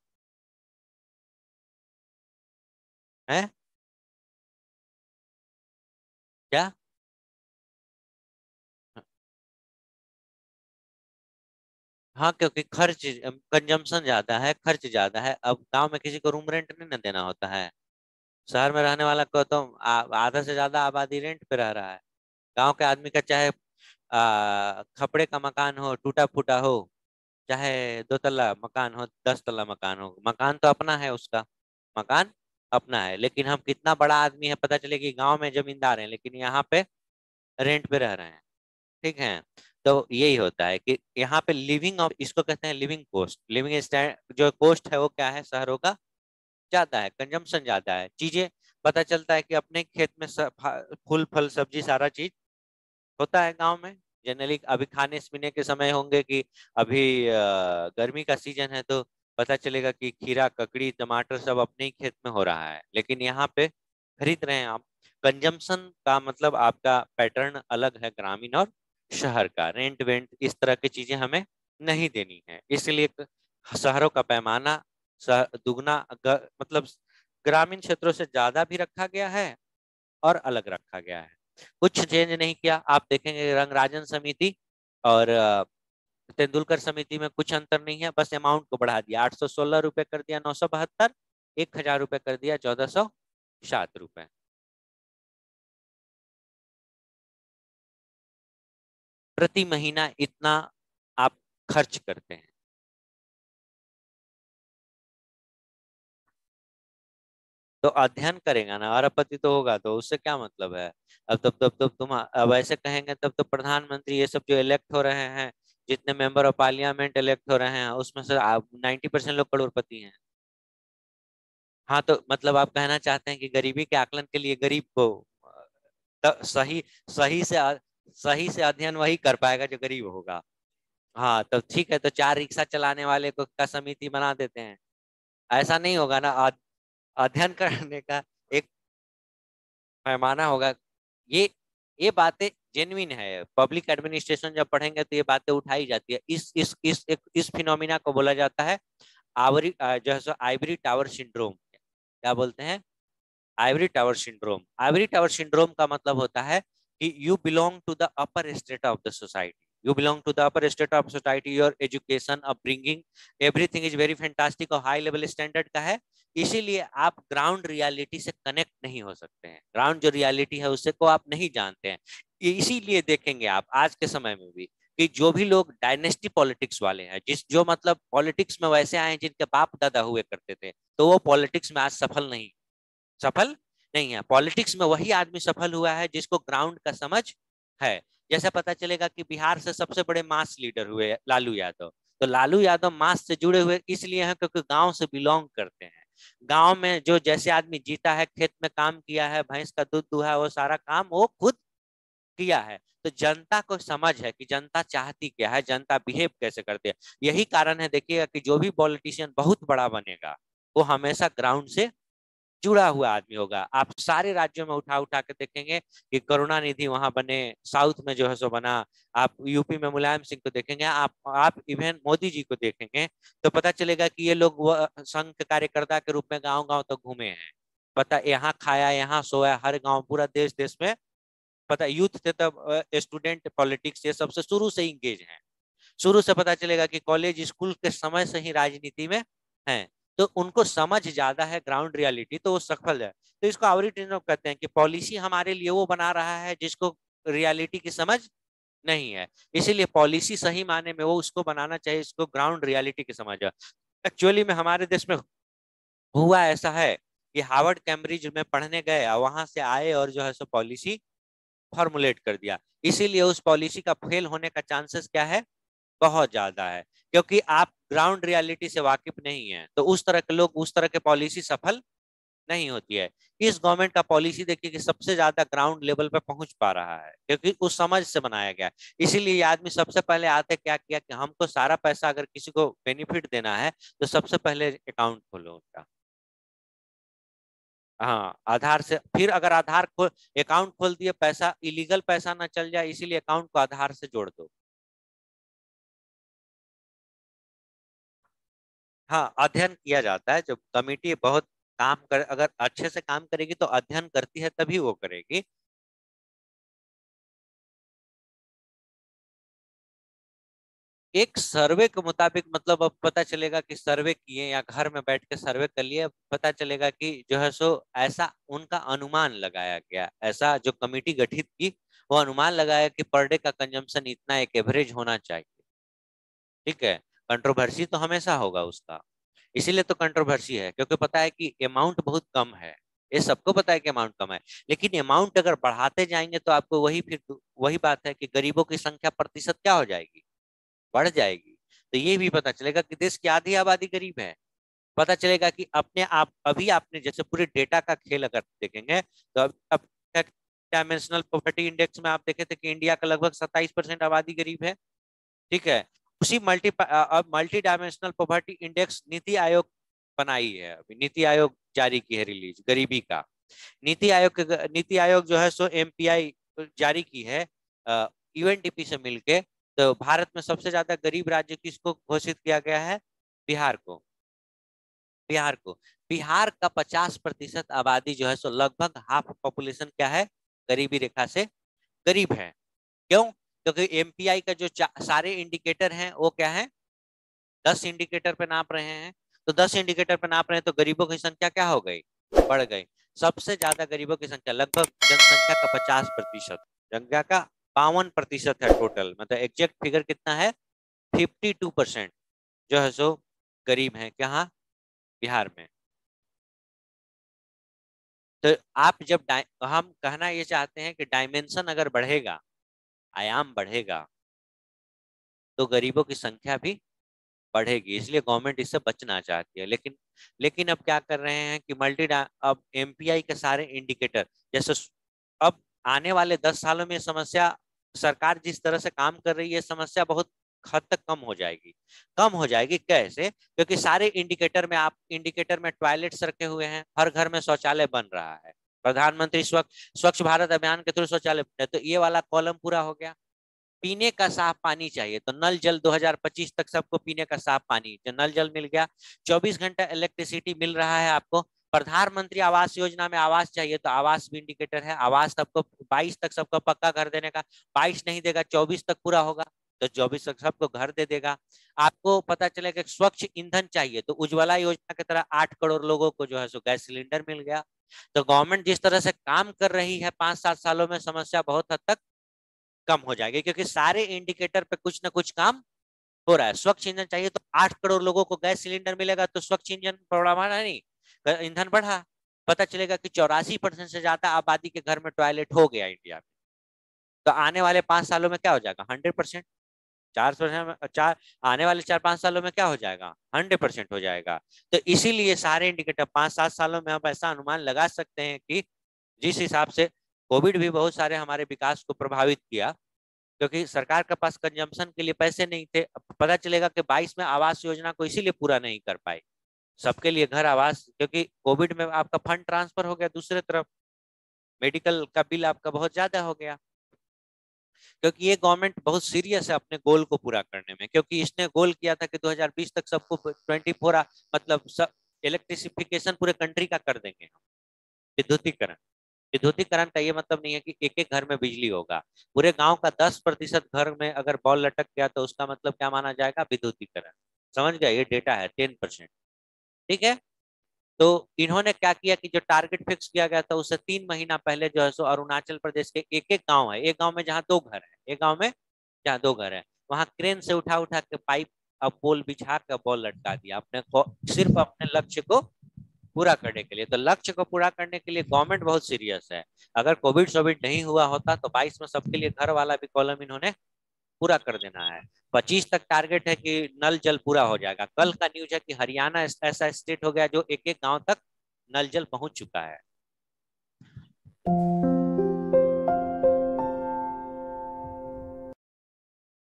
है क्या? हाँ, क्योंकि खर्च कंजम्पशन ज्यादा है, खर्च ज्यादा है। अब गांव में किसी को रूम रेंट नहीं ना देना होता है। शहर में रहने वाला को तो आधा से ज्यादा आबादी रेंट पे रह रहा है। गांव के आदमी का चाहे खपड़े का मकान हो, टूटा फूटा हो, चाहे 2 तल्ला मकान हो, 10 तल्ला मकान हो, मकान तो अपना है उसका। मकान अपना है। लेकिन हम कितना बड़ा आदमी है पता चले कि गांव में जमींदार हैं लेकिन यहाँ पे रेंट पे रह रहे हैं। ठीक है। तो यही होता है कि यहाँ पे लिविंग ऑफ इसको कहते हैं लिविंग कोस्ट। लिविंग स्टैंड जो कोस्ट है वो क्या है, शहरों का ज्यादा है, कंजम्पशन ज्यादा है। चीजें पता चलता है कि अपने खेत में फूल फल सब्जी सारा चीज होता है गांव में। जनरली अभी खाने पीने के समय होंगे कि अभी गर्मी का सीजन है तो पता चलेगा कि खीरा ककड़ी टमाटर सब अपने ही खेत में हो रहा है। लेकिन यहाँ पे खरीद रहे हैं आप। कंजम्पशन का मतलब आपका पैटर्न अलग है ग्रामीण और शहर का। रेंट वेंट इस तरह की चीजें हमें नहीं देनी है, इसलिए शहरों का पैमाना दुगना मतलब ग्रामीण क्षेत्रों से ज्यादा भी रखा गया है और अलग रखा गया है। कुछ चेंज नहीं किया। आप देखेंगे रंगराजन समिति और तेंदुलकर समिति में कुछ अंतर नहीं है, बस अमाउंट को बढ़ा दिया। 816 रुपए कर दिया 972, 1000 रुपए कर दिया 1407 रुपए। प्रति महीना इतना आप खर्च करते हैं। तो अध्ययन करेगा ना और आपत्ति तो होगा, तो उससे क्या मतलब है? अब तब तुम अब ऐसे कहेंगे तब तो प्रधानमंत्री ये सब जो इलेक्ट हो रहे हैं, जितने मेंबर ऑफ पार्लियामेंट इलेक्ट हो रहे हैं उसमें से 90% लोग करोड़पति हैं। हाँ, तो मतलब आप कहना चाहते हैं कि गरीबी के आकलन के लिए गरीब को सही सही से सही से अध्ययन वही कर पाएगा जो गरीब होगा। हाँ, तो ठीक है, तो 4 रिक्शा चलाने वाले को का समिति बना देते हैं। ऐसा नहीं होगा ना। अध्ययन करने का एक पैमाना होगा। ये ये बातें जेन्युइन है। पब्लिक एडमिनिस्ट्रेशन जब पढ़ेंगे तो ये बातें उठाई जाती है। इस फिनोमिना को बोला जाता है जो है सो आइवरी टावर सिंड्रोम। क्या बोलते हैं? Ivory tower syndrome. Ivory tower syndrome का मतलब होता है कि you belong to the upper state of the society. You belong to the upper state of society. Your education upbringing everything is very fantastic और high level standard का है। इसीलिए आप ग्राउंड रियलिटी से कनेक्ट नहीं हो सकते हैं। ग्राउंड जो रियलिटी है उससे को आप नहीं जानते हैं। इसीलिए देखेंगे आप आज के समय में भी कि जो भी लोग डायनेस्टी पॉलिटिक्स वाले हैं, जिस जो मतलब पॉलिटिक्स में वैसे आए जिनके बाप दादा हुए करते थे, तो वो पॉलिटिक्स में आज सफल नहीं है। पॉलिटिक्स में वही आदमी सफल हुआ है जिसको ग्राउंड का समझ है। जैसे पता चलेगा कि बिहार से सबसे बड़े मास लीडर हुए लालू यादव। तो लालू यादव मास से जुड़े हुए इसलिए हैं क्योंकि गांव से बिलोंग करते हैं। गांव में जो जैसे आदमी जीता है, खेत में काम किया है, भैंस का दूध दुहा है, वो सारा काम वो खुद किया है। तो जनता को समझ है कि जनता चाहती क्या है, जनता बिहेव कैसे करती है। यही कारण है, देखिएगा कि जो भी पॉलिटिशियन बहुत बड़ा बनेगा वो हमेशा ग्राउंड से जुड़ा हुआ आदमी होगा। आप सारे राज्यों में उठा उठा के देखेंगे कि करुणानिधि वहां बने, साउथ में जो है सो बना, आप यूपी में मुलायम सिंह को देखेंगे, आप इवन मोदी जी को देखेंगे, तो पता चलेगा कि ये लोग संघ के कार्यकर्ता के रूप में गांव गांव तक घूमे हैं। पता, यहाँ खाया यहाँ सोया, हर गांव पूरा देश देश में पता, यूथ थे तब, स्टूडेंट पॉलिटिक्स ये सबसे शुरू से इंगेज हैं। शुरू से पता चलेगा कि कॉलेज स्कूल के समय से ही राजनीति में हैं। तो उनको समझ ज्यादा है ग्राउंड रियलिटी, तो वो सफल है। तो इसको आउटरीच कहते हैं कि पॉलिसी हमारे लिए वो बना रहा है जिसको रियलिटी की समझ नहीं है। इसीलिए पॉलिसी सही माने में वो उसको बनाना चाहिए, इसको ग्राउंड रियलिटी की समझ है। एक्चुअली में हमारे देश में हुआ ऐसा है कि हार्वर्ड कैम्ब्रिज में पढ़ने गए और वहां से आए और जो है सो पॉलिसी फॉर्मुलेट कर दिया। इसीलिए उस पॉलिसी का फेल होने का चांसेस क्या है, बहुत ज्यादा है, क्योंकि आप ग्राउंड रियलिटी से वाकिफ नहीं है। तो उस तरह के लोग, उस तरह के पॉलिसी सफल नहीं होती है। इस गवर्नमेंट का पॉलिसी देखिए कि सबसे ज्यादा ग्राउंड लेवल पे पहुंच पा रहा है, क्योंकि उस समझ से बनाया गया है। इसीलिए ये आदमी सबसे पहले आते क्या किया कि हमको सारा पैसा अगर किसी को बेनिफिट देना है तो सबसे पहले अकाउंट खोलो उनका। हाँ, आधार से, फिर अगर आधार खोल, अकाउंट खोल दिए, पैसा इलीगल पैसा ना चल जाए, इसीलिए अकाउंट को आधार से जोड़ दो। हाँ, अध्ययन किया जाता है। जब कमिटी बहुत काम कर, अगर अच्छे से काम करेगी तो अध्ययन करती है तभी वो करेगी। एक सर्वे के मुताबिक, मतलब अब पता चलेगा कि सर्वे किए या घर में बैठ के सर्वे कर लिए, पता चलेगा कि जो है सो ऐसा उनका अनुमान लगाया गया, ऐसा जो कमेटी गठित की वो अनुमान लगाया कि पर डे का कंजम्पशन इतना एक एवरेज होना चाहिए। ठीक है, कंट्रोवर्सी तो हमेशा होगा उसका, इसीलिए तो कंट्रोवर्सी है, क्योंकि पता है कि अमाउंट बहुत कम है। ये सबको पता है कि अमाउंट कम है, लेकिन अमाउंट अगर बढ़ाते जाएंगे तो आपको वही, फिर वही बात है कि गरीबों की संख्या प्रतिशत क्या हो जाएगी, बढ़ जाएगी। तो ये भी पता चलेगा कि देश की आधी आबादी गरीब है। पता चलेगा कि अपने आप, अभी आपने जैसे पूरे डेटा का खेल अगर देखेंगे तो अब डायमेंशनल पॉवर्टी इंडेक्स में आप देखे थे कि इंडिया का लगभग 27% आबादी गरीब है। ठीक है, उसी अब multi dimensional poverty index NITI Aayog बनाई है, अभी नीति आयोग जारी की है रिलीज गरीबी का। नीति आयोग जो है सो एमपीआई जारी की है यूएनडीपी से मिलके। तो भारत में सबसे ज्यादा गरीब राज्य किसको घोषित किया गया है, बिहार को। बिहार को, बिहार का 50% आबादी जो है सो लगभग हाफ पॉपुलेशन क्या है, गरीबी रेखा से गरीब है। क्यों? क्योंकि एमपीआई का जो सारे इंडिकेटर हैं वो क्या है, 10 इंडिकेटर पे नाप रहे हैं। तो 10 इंडिकेटर पे नाप रहे हैं तो गरीबों की संख्या क्या हो गई, बढ़ गई। सबसे ज्यादा गरीबों की संख्या लगभग जनसंख्या का 50%, जनसंख्या का 52% है टोटल, मतलब एग्जैक्ट फिगर कितना है, 52% जो है सो गरीब है कहाँ, बिहार में। तो आप जब हम कहना ये चाहते हैं कि डायमेंशन अगर बढ़ेगा, आयाम बढ़ेगा, तो गरीबों की संख्या भी बढ़ेगी। इसलिए गवर्नमेंट इससे बचना चाहती है। लेकिन अब क्या कर रहे हैं कि अब एमपीआई के सारे इंडिकेटर, जैसे अब आने वाले 10 सालों में समस्या, सरकार जिस तरह से काम कर रही है, समस्या बहुत हद तक कम हो जाएगी। कम हो जाएगी कैसे, क्योंकि सारे इंडिकेटर में टॉयलेट्स रखे हुए हैं, हर घर में शौचालय बन रहा है। प्रधानमंत्री स्वच्छ स्वच्छ भारत अभियान के थ्रू शौचालय बने, तो ये वाला कॉलम पूरा हो गया। पीने का साफ पानी चाहिए तो नल जल 2025 तक सबको पीने का साफ पानी, जो नल जल मिल गया। 24 घंटा इलेक्ट्रिसिटी मिल रहा है आपको। प्रधानमंत्री आवास योजना में आवास चाहिए तो आवास भी इंडिकेटर है, आवास सबको 22 तक सबको पक्का घर देने का। 22 नहीं देगा, 24 तक पूरा होगा तो 24 तक सबको घर दे देगा। आपको पता चलेगा कि स्वच्छ ईंधन चाहिए तो उज्ज्वला योजना की तरह 8 करोड़ लोगों को जो है सो गैस सिलेंडर मिल गया। तो गवर्नमेंट जिस तरह से काम कर रही है 5-7 सालों में, समस्या बहुत हद तक कम हो जाएगी, क्योंकि सारे इंडिकेटर पे कुछ ना कुछ काम हो रहा है। स्वच्छ ईंधन चाहिए तो 8 करोड़ लोगों को गैस सिलेंडर मिलेगा, तो स्वच्छ ईंधन बढ़ा नहीं, ईंधन बढ़ा। पता चलेगा कि 84% से ज्यादा आबादी के घर में टॉयलेट हो गया इंडिया में। तो आने वाले 5 सालों में क्या हो जाएगा, 100%। 4 आने वाले 4-5 सालों में क्या हो जाएगा, 100% हो जाएगा। तो इसीलिए सारे इंडिकेटर 5-7 सालों में आप ऐसा अनुमान लगा सकते हैं कि जिस हिसाब से कोविड भी बहुत सारे हमारे विकास को प्रभावित किया, क्योंकि सरकार के पास कंजम्पशन के लिए पैसे नहीं थे। अब पता चलेगा कि 22 में आवास योजना को इसीलिए पूरा नहीं कर पाई, सबके लिए घर आवास, क्योंकि कोविड में आपका फंड ट्रांसफर हो गया, दूसरे तरफ मेडिकल का बिल आपका बहुत ज्यादा हो गया, क्योंकि ये गवर्नमेंट बहुत सीरियस है अपने गोल को पूरा करने में, क्योंकि इसने गोल किया था कि 2020 तक सबको 24 मतलब सब इलेक्ट्रिसिफिकेशन पूरे कंट्री का कर देंगे हम, विद्युतीकरण। विद्युतीकरण का ये मतलब नहीं है कि एक एक घर में बिजली होगा, पूरे गांव का 10% घर में अगर बॉल लटक गया तो उसका मतलब क्या माना जाएगा, विद्युतीकरण। समझ गया, ये डेटा है 10%। ठीक है, तो इन्होंने क्या किया कि जो टारगेट फिक्स किया गया था उससे 3 महीना पहले जो है सो अरुणाचल प्रदेश के एक एक गांव है, एक गांव में जहाँ 2 घर है, एक गांव में जहाँ 2 घर है, वहां क्रेन से उठा उठा के पाइप अब पोल बिछा कर बॉल लटका दिया अपने, सिर्फ अपने लक्ष्य को पूरा करने के लिए। तो लक्ष्य को पूरा करने के लिए गवर्नमेंट बहुत सीरियस है। अगर कोविड सोविड नहीं हुआ होता तो 22 में सबके लिए घर वाला भी कॉलम इन्होंने पूरा कर देना है। 25 तक टारगेट है कि नल जल पूरा हो जाएगा। कल का न्यूज है कि हरियाणा ऐसा स्टेट हो गया जो एक एक गांव तक नल जल पहुंच चुका है।